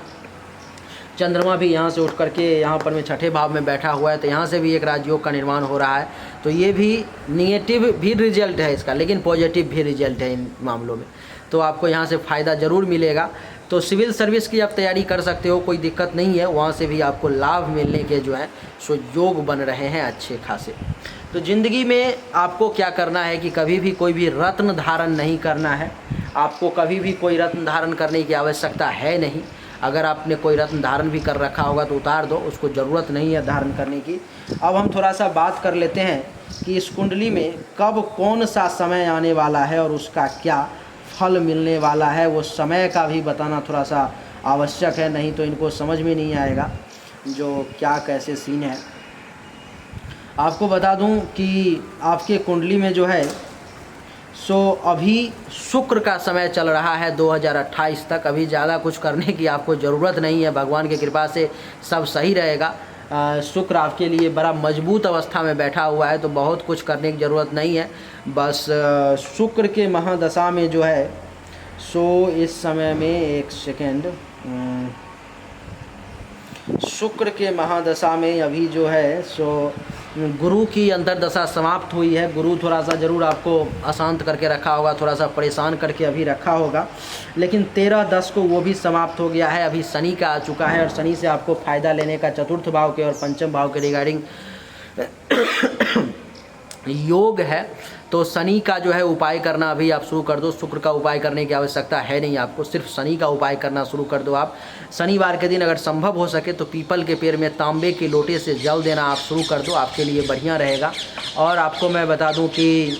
चंद्रमा भी यहाँ से उठ करके यहाँ पर में छठे भाव में बैठा हुआ है, तो यहाँ से भी एक राजयोग का निर्माण हो रहा है। तो ये भी निगेटिव भी रिजल्ट है इसका, लेकिन पॉजिटिव भी रिजल्ट है इन मामलों में। तो आपको यहाँ से फ़ायदा ज़रूर मिलेगा। तो सिविल सर्विस की आप तैयारी कर सकते हो, कोई दिक्कत नहीं है। वहाँ से भी आपको लाभ मिलने के जो है सो योग बन रहे हैं अच्छे खासे। तो ज़िंदगी में आपको क्या करना है कि कभी भी कोई भी रत्न धारण नहीं करना है। आपको कभी भी कोई रत्न धारण करने की आवश्यकता है नहीं। अगर आपने कोई रत्न धारण भी कर रखा होगा तो उतार दो, उसको ज़रूरत नहीं है धारण करने की। अब हम थोड़ा सा बात कर लेते हैं कि इस कुंडली में कब कौन सा समय आने वाला है और उसका क्या फल मिलने वाला है, वो समय का भी बताना थोड़ा सा आवश्यक है, नहीं तो इनको समझ में नहीं आएगा जो क्या कैसे सीन है। आपको बता दूं कि आपके कुंडली में जो है सो अभी शुक्र का समय चल रहा है 2028 तक। अभी ज़्यादा कुछ करने की आपको ज़रूरत नहीं है, भगवान की कृपा से सब सही रहेगा। शुक्र आपके लिए बड़ा मजबूत अवस्था में बैठा हुआ है, तो बहुत कुछ करने की ज़रूरत नहीं है। बस शुक्र के महादशा में जो है सो इस समय में एक सेकेंड, शुक्र के महादशा में अभी जो है सो गुरु की अंतर्दशा समाप्त हुई है। गुरु थोड़ा सा ज़रूर आपको अशांत करके रखा होगा, थोड़ा सा परेशान करके अभी रखा होगा, लेकिन 13/10 को वो भी समाप्त हो गया है। अभी शनि का आ चुका है और शनि से आपको फ़ायदा लेने का चतुर्थ भाव के और पंचम भाव के रिगार्डिंग योग है। तो शनि का जो है उपाय करना अभी आप शुरू कर दो। शुक्र का उपाय करने की आवश्यकता है नहीं आपको, सिर्फ शनि का उपाय करना शुरू कर दो आप। शनिवार के दिन अगर संभव हो सके तो पीपल के पेड़ में तांबे के लोटे से जल देना आप शुरू कर दो, आपके लिए बढ़िया रहेगा। और आपको मैं बता दूं कि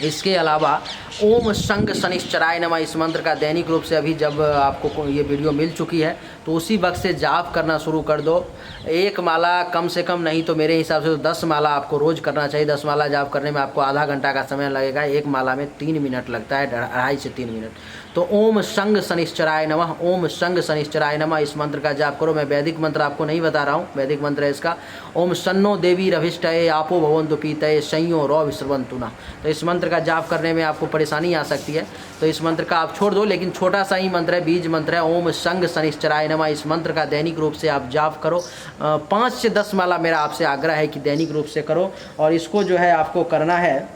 इसके अलावा ओम संग शनिश्चराय नमः इस मंत्र का दैनिक रूप से अभी जब आपको ये वीडियो मिल चुकी है तो उसी वक्त से जाप करना शुरू कर दो। एक माला कम से कम नहीं तो मेरे हिसाब से तो 10 माला आपको रोज़ करना चाहिए। 10 माला जाप करने में आपको आधा घंटा का समय लगेगा, एक माला में 3 मिनट लगता है, 2.5 से 3 मिनट। तो ओम संग शनिश्चराय नमः, ओम संग शनिश्चराय नमः इस मंत्र का जाप करो। मैं वैदिक मंत्र आपको नहीं बता रहा हूँ, वैदिक मंत्र है इसका। ओम सन्नो देवी रभिष्टये आपो भवन्तु पीतये संयो रौ विश्रवन्तु नः। तो इस मंत्र का जाप करने में आपको परेशानी आ सकती है तो इस मंत्र का आप छोड़ दो, लेकिन छोटा सा ही मंत्र है, बीज मंत्र है। ओम संग शनिश्चराय नमः इस मंत्र का दैनिक रूप से आप जाप करो। 5 से 10 माला मेरा आपसे आग्रह है कि दैनिक रूप से करो। और इसको जो है आपको करना है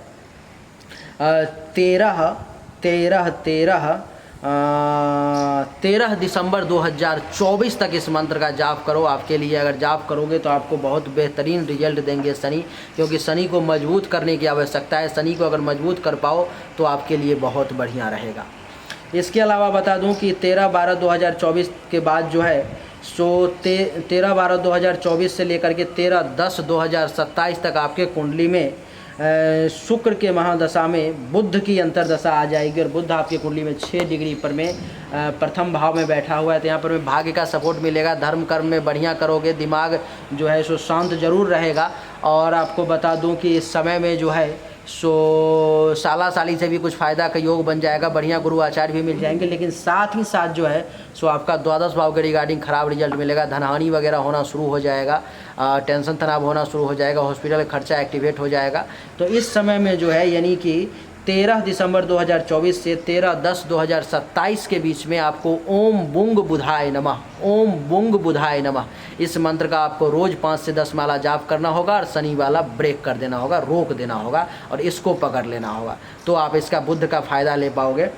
13 दिसंबर 2024 तक इस मंत्र का जाप करो। आपके लिए अगर जाप करोगे तो आपको बहुत बेहतरीन रिजल्ट देंगे शनि, क्योंकि शनि को मजबूत करने की आवश्यकता है। शनि को अगर मजबूत कर पाओ तो आपके लिए बहुत बढ़िया रहेगा। इसके अलावा बता दूं कि 13/12/2024 के बाद जो है सो 13/12/2024 से लेकर के 13/10/2027 तक आपके कुंडली में शुक्र के महादशा में बुध की अंतर्दशा आ जाएगी। और बुध आपकी कुंडली में 6 डिग्री पर में प्रथम भाव में बैठा हुआ है। तो यहाँ पर में भाग्य का सपोर्ट मिलेगा, धर्म कर्म में बढ़िया करोगे, दिमाग जो है सो शांत जरूर रहेगा। और आपको बता दूं कि इस समय में जो है सो साला साली से भी कुछ फ़ायदा का योग बन जाएगा, बढ़िया गुरु आचार्य भी मिल जाएंगे। लेकिन साथ ही साथ जो है सो आपका द्वादश भाव के रिगार्डिंग ख़राब रिजल्ट मिलेगा, धनहानि वगैरह होना शुरू हो जाएगा, टेंशन तनाव होना शुरू हो जाएगा, हॉस्पिटल खर्चा एक्टिवेट हो जाएगा। तो इस समय में जो है यानी कि 13 दिसंबर 2024 से 13/10/2027 के बीच में आपको ओम बुंग बुधाय नमः, ओम बुंग बुधाय नमः इस मंत्र का आपको रोज़ 5 से 10 माला जाप करना होगा। और शनि वाला ब्रेक कर देना होगा, रोक देना होगा और इसको पकड़ लेना होगा, तो आप इसका बुध का फ़ायदा ले पाओगे।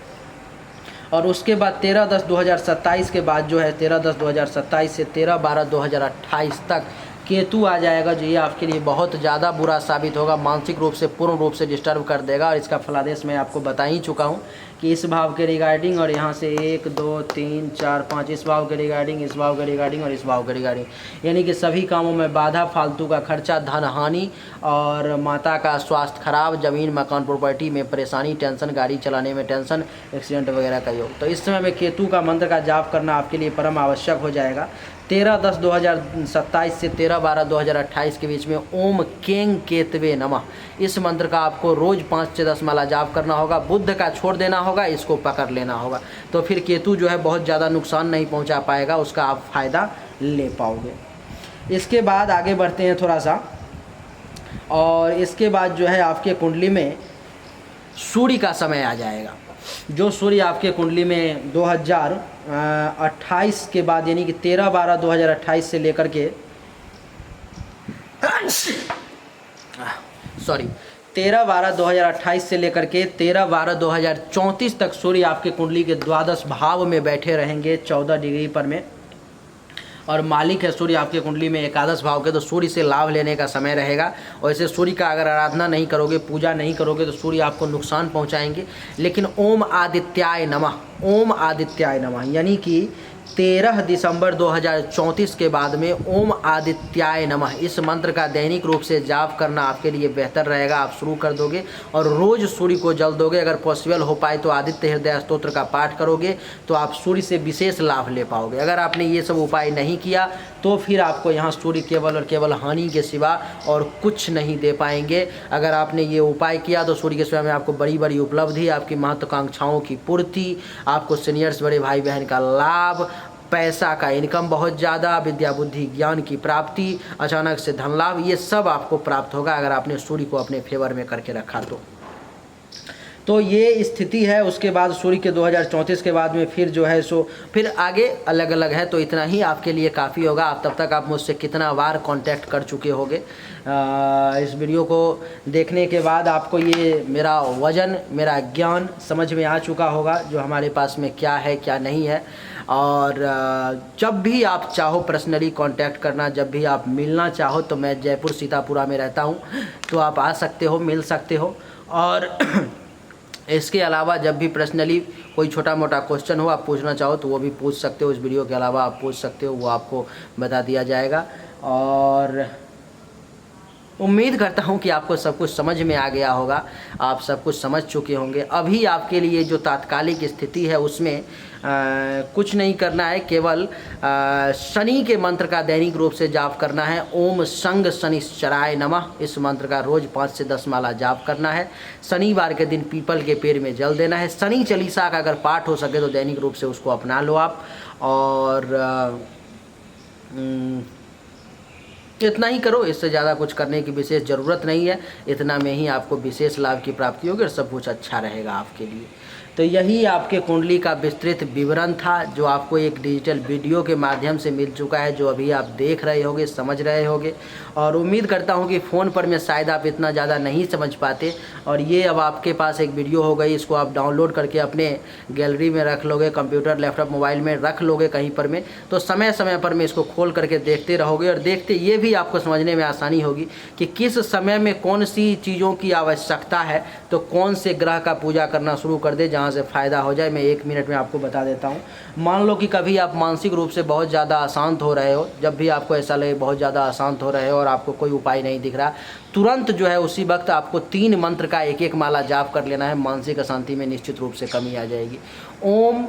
और उसके बाद 13/10/2027 के बाद जो है 13/10/2027 से 13/12/2028 तक केतु आ जाएगा, जो ये आपके लिए बहुत ज़्यादा बुरा साबित होगा, मानसिक रूप से पूर्ण रूप से डिस्टर्ब कर देगा। और इसका फलादेश मैं आपको बता ही चुका हूँ कि इस भाव के रिगार्डिंग और यहाँ से 1 2 3 4 5 इस भाव के रिगार्डिंग, इस भाव के रिगार्डिंग और इस भाव के रिगार्डिंग, यानी कि सभी कामों में बाधा, फालतू का खर्चा, धन हानि और माता का स्वास्थ्य खराब, ज़मीन मकान प्रॉपर्टी में परेशानी, टेंशन, गाड़ी चलाने में टेंशन, एक्सीडेंट वगैरह का योग। तो इस समय में केतु का मंत्र का जाप करना आपके लिए परम आवश्यक हो जाएगा। 13/10/2027 से 13/12/2028 के बीच में ओम केंग केतवे नमः इस मंत्र का आपको रोज़ 5 से 10 माला जाप करना होगा। बुध का छोड़ देना होगा, इसको पकड़ लेना होगा, तो फिर केतु जो है बहुत ज़्यादा नुकसान नहीं पहुंचा पाएगा, उसका आप फ़ायदा ले पाओगे। इसके बाद आगे बढ़ते हैं थोड़ा सा, और इसके बाद जो है आपके कुंडली में सूर्य का समय आ जाएगा। जो सूर्य आपके कुंडली में 2028 के बाद यानी कि 13/12/2028 से लेकर के 13/12/2028 से लेकर के 13/12/2034 तक सूर्य आपके कुंडली के द्वादश भाव में बैठे रहेंगे 14 डिग्री पर में। और मालिक है सूर्य आपके कुंडली में एकादश भाव के, तो सूर्य से लाभ लेने का समय रहेगा। और ऐसे सूर्य का अगर आराधना नहीं करोगे, पूजा नहीं करोगे तो सूर्य आपको नुकसान पहुंचाएंगे। लेकिन ओम आदित्याय नमः, ओम आदित्याय नमः यानी कि 13 दिसंबर 2034 के बाद में ओम आदित्याय नमः इस मंत्र का दैनिक रूप से जाप करना आपके लिए बेहतर रहेगा। आप शुरू कर दोगे और रोज़ सूर्य को जल दोगे। अगर पॉसिबल हो पाए तो आदित्य हृदय स्तोत्र का पाठ करोगे तो आप सूर्य से विशेष लाभ ले पाओगे। अगर आपने ये सब उपाय नहीं किया तो फिर आपको यहाँ सूर्य केवल और केवल हानि के सिवा और कुछ नहीं दे पाएंगे। अगर आपने ये उपाय किया तो सूर्य के सिवा में आपको बड़ी बड़ी उपलब्धि, आपकी महत्वाकांक्षाओं की पूर्ति, आपको सीनियर्स बड़े भाई बहन का लाभ, पैसा का इनकम बहुत ज़्यादा, विद्या बुद्धि ज्ञान की प्राप्ति, अचानक से धन लाभ, ये सब आपको प्राप्त होगा अगर आपने सूर्य को अपने फेवर में करके रखा तो ये स्थिति है। उसके बाद सूर्य के 2034 के बाद में फिर जो है सो फिर आगे अलग अलग है। तो इतना ही आपके लिए काफ़ी होगा। आप तब तक आप मुझसे कितना बार कांटेक्ट कर चुके होंगे। इस वीडियो को देखने के बाद आपको ये मेरा वजन, मेरा ज्ञान समझ में आ चुका होगा, जो हमारे पास में क्या है क्या नहीं है। और जब भी आप चाहो पर्सनली कांटेक्ट करना, जब भी आप मिलना चाहो, तो मैं जयपुर सीतापुरा में रहता हूँ, तो आप आ सकते हो, मिल सकते हो। और इसके अलावा जब भी पर्सनली कोई छोटा मोटा क्वेश्चन हो, आप पूछना चाहो तो वो भी पूछ सकते हो। इस वीडियो के अलावा आप पूछ सकते हो, वो आपको बता दिया जाएगा। और उम्मीद करता हूँ कि आपको सब कुछ समझ में आ गया होगा, आप सब कुछ समझ चुके होंगे। अभी आपके लिए जो तात्कालिक स्थिति है उसमें कुछ नहीं करना है, केवल शनि के मंत्र का दैनिक रूप से जाप करना है। ओम संग शनिश्चराय नमः, इस मंत्र का रोज 5 से 10 माला जाप करना है। शनिवार के दिन पीपल के पेड़ में जल देना है। शनि चालीसा का अगर पाठ हो सके तो दैनिक रूप से उसको अपना लो आप। और इतना ही करो, इससे ज़्यादा कुछ करने की विशेष ज़रूरत नहीं है। इतना में ही आपको विशेष लाभ की प्राप्ति होगी और सब कुछ अच्छा रहेगा आपके लिए। तो यही आपके कुंडली का विस्तृत विवरण था, जो आपको एक डिजिटल वीडियो के माध्यम से मिल चुका है, जो अभी आप देख रहे होगे, समझ रहे होगे। और उम्मीद करता हूँ कि फ़ोन पर में शायद आप इतना ज़्यादा नहीं समझ पाते, और ये अब आपके पास एक वीडियो हो गई। इसको आप डाउनलोड करके अपने गैलरी में रख लोगे, कंप्यूटर, लैपटॉप, मोबाइल में रख लोगे कहीं पर में, तो समय समय पर में इसको खोल करके देखते रहोगे। और देखते ये भी आपको समझने में आसानी होगी कि किस समय में कौन सी चीज़ों की आवश्यकता है, तो कौन से ग्रह का पूजा करना शुरू कर दे जहाँ से फ़ायदा हो जाए। मैं 1 मिनट में आपको बता देता हूँ। मान लो कि कभी आप मानसिक रूप से बहुत ज़्यादा अशांत हो रहे हो, जब भी आपको ऐसा लगे बहुत ज़्यादा अशांत हो रहे हो और आपको कोई उपाय नहीं दिख रहा, तुरंत जो है उसी वक्त आपको 3 मंत्र का 1-1 माला जाप कर लेना है। मानसिक अशांति में निश्चित रूप से कमी आ जाएगी। ओम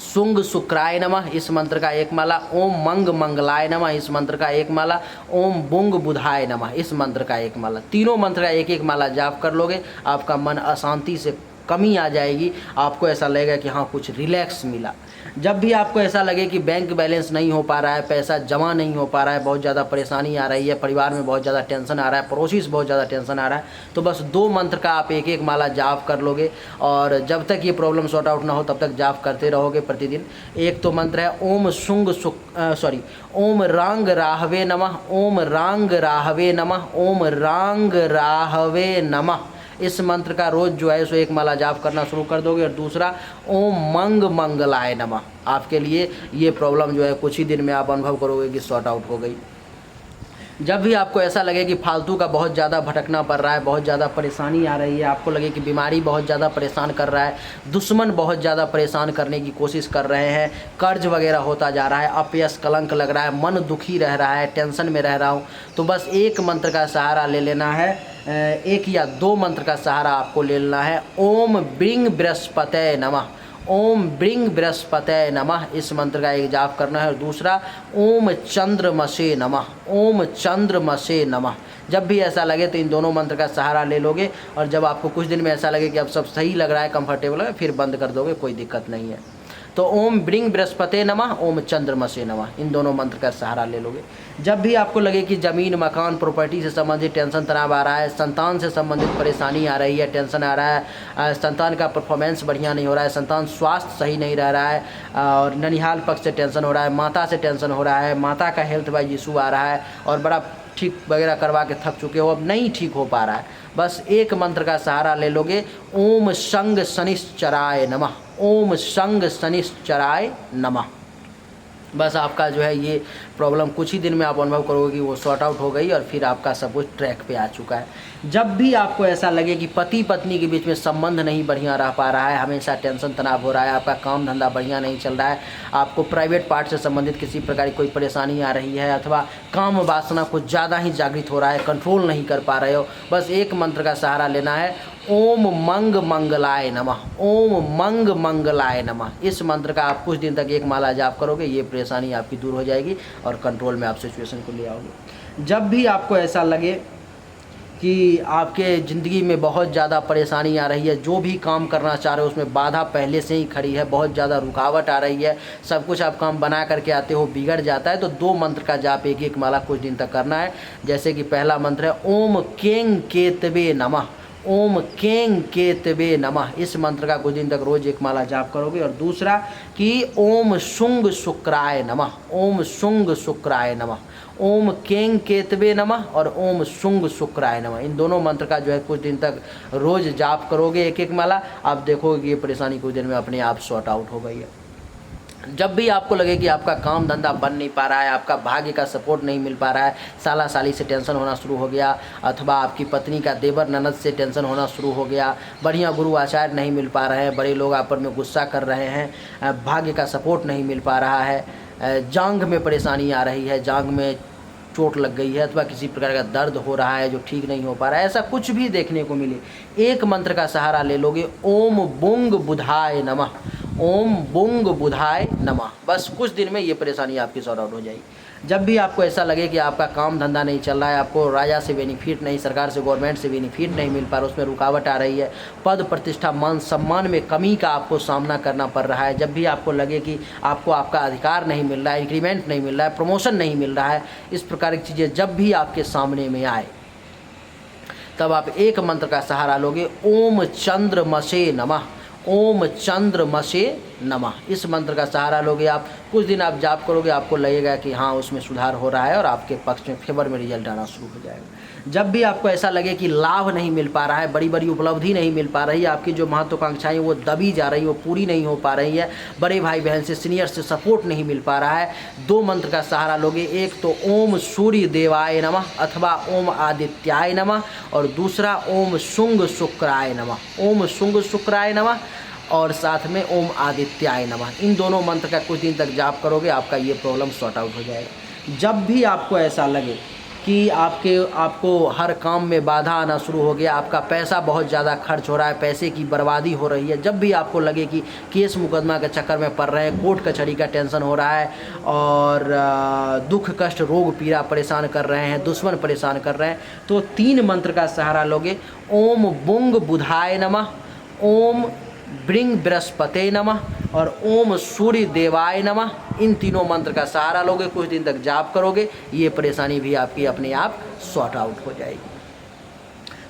शुंग शुक्राय नमः, इस मंत्र का 1 माला। ओम मंग मंगलाय नमः, इस मंत्र का 1 माला। ओम बुंग बुधाय नमः, इस मंत्र का 1 माला। तीनों मंत्र का 1-1 माला जाप कर लोगे, आपका मन अशांति से कमी आ जाएगी। आपको ऐसा लगेगा कि हाँ कुछ रिलैक्स मिला। जब भी आपको ऐसा लगे कि बैंक बैलेंस नहीं हो पा रहा है, पैसा जमा नहीं हो पा रहा है, बहुत ज़्यादा परेशानी आ रही है, परिवार में बहुत ज़्यादा टेंशन आ रहा है, पड़ोसी से बहुत ज़्यादा टेंशन आ रहा है, तो बस 2 मंत्र का आप 1-1 माला जाप कर लोगे। और जब तक ये प्रॉब्लम सॉर्ट आउट ना हो तब तक जाप करते रहोगे प्रतिदिन। एक तो मंत्र है ओम ओम रांग राहवे नमः, ओम रांग राहवे नमः, ओम रांग राहवे नमः। इस मंत्र का रोज़ जो है सो 1 माला जाप करना शुरू कर दोगे। और दूसरा ओम मंग मंगलाय नमः, आपके लिए ये प्रॉब्लम जो है कुछ ही दिन में आप अनुभव करोगे कि सॉर्ट आउट हो गई। जब भी आपको ऐसा लगे कि फालतू का बहुत ज़्यादा भटकना पड़ रहा है, बहुत ज़्यादा परेशानी आ रही है, आपको लगे कि बीमारी बहुत ज़्यादा परेशान कर रहा है, दुश्मन बहुत ज़्यादा परेशान करने की कोशिश कर रहे हैं, कर्ज वगैरह होता जा रहा है, अपयश कलंक लग रहा है, मन दुखी रह रहा है, टेंशन में रह रहा हूँ, तो बस 1 मंत्र का सहारा ले लेना है। 1 या 2 मंत्र का सहारा आपको ले लेना है। ओम ब्रिंग बृहस्पतये नमः, ओम ब्रिंग बृहस्पतये नमः, इस मंत्र का 1 जाप करना है। और दूसरा ओम चंद्रमसे नमः, ओम चंद्रमसे नमः। जब भी ऐसा लगे तो इन दोनों मंत्र का सहारा ले लोगे। और जब आपको कुछ दिन में ऐसा लगे कि अब सब सही लग रहा है, कंफर्टेबल है, फिर बंद कर दोगे, कोई दिक्कत नहीं है। तो ओम ब्रिंग बृहस्पतये नमः, ओम चंद्रमसे नमः, इन दोनों मंत्र का सहारा ले लोगे। जब भी आपको लगे कि ज़मीन, मकान, प्रॉपर्टी से संबंधित टेंशन तनाव आ रहा है, संतान से संबंधित परेशानी आ रही है, टेंशन आ रहा है, संतान का परफॉर्मेंस बढ़िया नहीं हो रहा है, संतान स्वास्थ्य सही नहीं रह रहा है, और ननिहाल पक्ष से टेंशन हो रहा है, माता से टेंशन हो रहा है, माता का हेल्थ वाइज इशू आ रहा है, और बड़ा ठीक वगैरह करवा के थक चुके हो, अब नहीं ठीक हो पा रहा है, बस 1 मंत्र का सहारा ले लोगे। ओम संग शनिश्चराय नमः, ओम संग शनिश्चराय नमः। बस आपका जो है ये प्रॉब्लम कुछ ही दिन में आप अनुभव करोगे कि वो सॉर्ट आउट हो गई और फिर आपका सब कुछ ट्रैक पे आ चुका है। जब भी आपको ऐसा लगे कि पति पत्नी के बीच में संबंध नहीं बढ़िया रह पा रहा है, हमेशा टेंशन तनाव हो रहा है, आपका काम धंधा बढ़िया नहीं चल रहा है, आपको प्राइवेट पार्ट से संबंधित किसी प्रकार की कोई परेशानी आ रही है, अथवा काम वासना कुछ ज़्यादा ही जागृत हो रहा है, कंट्रोल नहीं कर पा रहे हो, बस 1 मंत्र का सहारा लेना है। ओम मंग मंगलाय नमः, ओम मंग मंगलाय नमः। इस मंत्र का आप कुछ दिन तक 1 माला जाप करोगे, ये परेशानी आपकी दूर हो जाएगी और कंट्रोल में आप सिचुएशन को ले आओगे। जब भी आपको ऐसा लगे कि आपके ज़िंदगी में बहुत ज़्यादा परेशानी आ रही है, जो भी काम करना चाह रहे हो उसमें बाधा पहले से ही खड़ी है, बहुत ज़्यादा रुकावट आ रही है, सब कुछ आप काम बना करके आते हो बिगड़ जाता है, तो 2 मंत्र का जाप 1-1 माला कुछ दिन तक करना है। जैसे कि पहला मंत्र है ओम केंग केतवे नमः, ओम केंग केतवे नमः। इस मंत्र का कुछ दिन तक रोज एक माला जाप करोगे। और दूसरा कि ओम शुंग शुक्राय नमः, ओम शुंग शुक्राय नमः, ओम केंग केतवे नमः और ओम शुंग शुक्राय नमः। इन दोनों मंत्र का जो है कुछ दिन तक रोज जाप करोगे एक एक माला, आप देखोगे कि ये परेशानी कुछ दिन में अपने आप सॉर्ट आउट हो गई है। जब भी आपको लगे कि आपका काम धंधा बन नहीं पा रहा है, आपका भाग्य का सपोर्ट नहीं मिल पा रहा है, साला साली से टेंशन होना शुरू हो गया, अथवा आपकी पत्नी का देवर ननद से टेंशन होना शुरू हो गया, बढ़िया गुरु आचार्य नहीं मिल पा रहे हैं, बड़े लोग आप पर में गुस्सा कर रहे हैं, भाग्य का सपोर्ट नहीं मिल पा रहा है, जांघ में परेशानी आ रही है, जांघ में चोट लग गई है, अथवा किसी प्रकार का दर्द हो रहा है जो ठीक नहीं हो पा रहा है, ऐसा कुछ भी देखने को मिले, एक मंत्र का सहारा ले लोगे, ओम बुंग बुधाय नमः, ओम बुंग बुधाय नमः। बस कुछ दिन में ये परेशानी आपकी सॉर्ट आउट हो जाएगी। जब भी आपको ऐसा लगे कि आपका काम धंधा नहीं चल रहा है, आपको राजा से बेनिफिट नहीं, सरकार से, गवर्नमेंट से बेनिफिट नहीं मिल पा रहा, उसमें रुकावट आ रही है, पद प्रतिष्ठा मान सम्मान में कमी का आपको सामना करना पड़ रहा है, जब भी आपको लगे कि आपको आपका अधिकार नहीं मिल रहा है, इंक्रीमेंट नहीं मिल रहा है, प्रमोशन नहीं मिल रहा है, इस प्रकार की चीज़ें जब भी आपके सामने में आए, तब आप एक मंत्र का सहारा लोगे, ओम चंद्रमसे नमः, ओम चंद्रमसे नमः। इस मंत्र का सहारा लोगे आप, कुछ दिन आप जाप करोगे, आपको लगेगा कि हाँ उसमें सुधार हो रहा है और आपके पक्ष में फेवर में रिजल्ट आना शुरू हो जाएगा। जब भी आपको ऐसा लगे कि लाभ नहीं मिल पा रहा है, बड़ी बड़ी उपलब्धि नहीं मिल पा रही है, आपकी जो महत्वाकांक्षाएं वो दबी जा रही है, वो पूरी नहीं हो पा रही है, बड़े भाई बहन से, सीनियर से सपोर्ट नहीं मिल पा रहा है, दो मंत्र का सहारा लोगे, एक तो ओम सूर्य देवाय नमः अथवा ओम आदित्याय नमः और दूसरा ओम शुंग शुक्राय नमः, ओम शुंग शुक्राय नमः और साथ में ओम आदित्याय नमः। इन दोनों मंत्र का कुछ दिन तक जाप करोगे, आपका ये प्रॉब्लम सॉर्ट आउट हो जाएगा। जब भी आपको ऐसा लगे कि आपको हर काम में बाधा आना शुरू हो गया, आपका पैसा बहुत ज़्यादा खर्च हो रहा है, पैसे की बर्बादी हो रही है, जब भी आपको लगे कि केस मुकदमा के चक्कर में पड़ रहे हैं, कोर्ट कचहरी का टेंशन हो रहा है और दुख कष्ट रोग पीड़ा परेशान कर रहे हैं, दुश्मन परेशान कर रहे हैं, तो तीन मंत्र का सहारा लोगे, ओम बुंग बुधाय नमः, ओम ब्रिंग बृहस्पते नमः और ओम सूर्य देवाय नमः। इन तीनों मंत्र का सहारा लोगे, कुछ दिन तक जाप करोगे, ये परेशानी भी आपकी अपने आप सॉर्ट आउट हो जाएगी।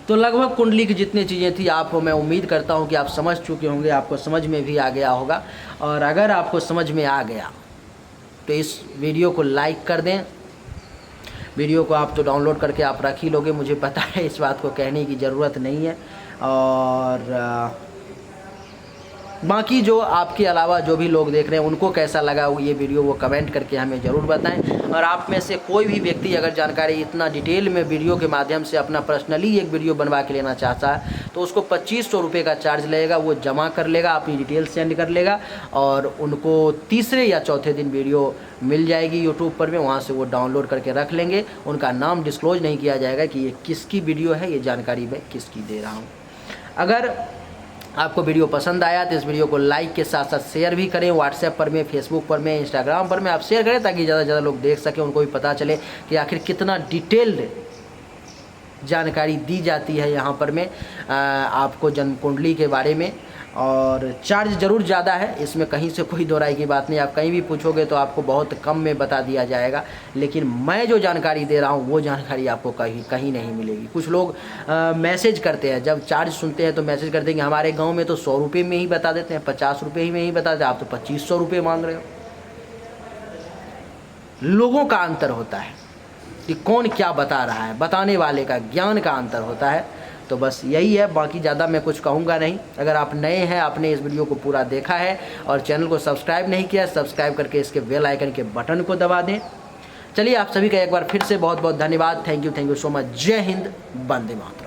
तो लगभग कुंडली की जितनी चीज़ें थी आप, मैं उम्मीद करता हूँ कि आप समझ चुके होंगे, आपको समझ में भी आ गया होगा। और अगर आपको समझ में आ गया तो इस वीडियो को लाइक कर दें। वीडियो को आप तो डाउनलोड करके आप रख ही लोगे, मुझे पता है, इस बात को कहने की ज़रूरत नहीं है। और बाकी जो आपके अलावा जो भी लोग देख रहे हैं उनको कैसा लगा ये वीडियो, वो कमेंट करके हमें ज़रूर बताएं। और आप में से कोई भी व्यक्ति अगर जानकारी इतना डिटेल में वीडियो के माध्यम से अपना पर्सनली एक वीडियो बनवा के लेना चाहता है तो उसको 2500 रुपये का चार्ज लगेगा, वो जमा कर लेगा, अपनी डिटेल सेंड कर लेगा और उनको तीसरे या चौथे दिन वीडियो मिल जाएगी यूट्यूब पर में, वहाँ से वो डाउनलोड करके रख लेंगे। उनका नाम डिस्क्लोज नहीं किया जाएगा कि ये किसकी वीडियो है, ये जानकारी मैं किसकी दे रहा हूँ। अगर आपको वीडियो पसंद आया तो इस वीडियो को लाइक के साथ साथ शेयर भी करें, व्हाट्सएप पर में, फेसबुक पर में, इंस्टाग्राम पर में आप शेयर करें ताकि ज़्यादा से ज़्यादा लोग देख सकें, उनको भी पता चले कि आखिर कितना डिटेल्ड जानकारी दी जाती है यहाँ पर में आपको जन्म कुंडली के बारे में। और चार्ज ज़रूर ज़्यादा है, इसमें कहीं से कोई दो राय की बात नहीं, आप कहीं भी पूछोगे तो आपको बहुत कम में बता दिया जाएगा, लेकिन मैं जो जानकारी दे रहा हूँ वो जानकारी आपको कहीं नहीं मिलेगी। कुछ लोग मैसेज करते हैं, जब चार्ज सुनते हैं तो मैसेज करते हैं कि हमारे गांव में तो 100 रुपये में ही बता देते हैं, 50 रुपये में ही बता देते हैं, आप तो 2500 रुपये मांग रहे हो। लोगों का अंतर होता है कि कौन क्या बता रहा है, बताने वाले का ज्ञान का अंतर होता है। तो बस यही है, बाकी ज़्यादा मैं कुछ कहूँगा नहीं। अगर आप नए हैं, आपने इस वीडियो को पूरा देखा है और चैनल को सब्सक्राइब नहीं किया, सब्सक्राइब करके इसके बेल आइकन के बटन को दबा दें। चलिए आप सभी का एक बार फिर से बहुत बहुत धन्यवाद। Thank you so much. जय हिंद, वंदे मातरम।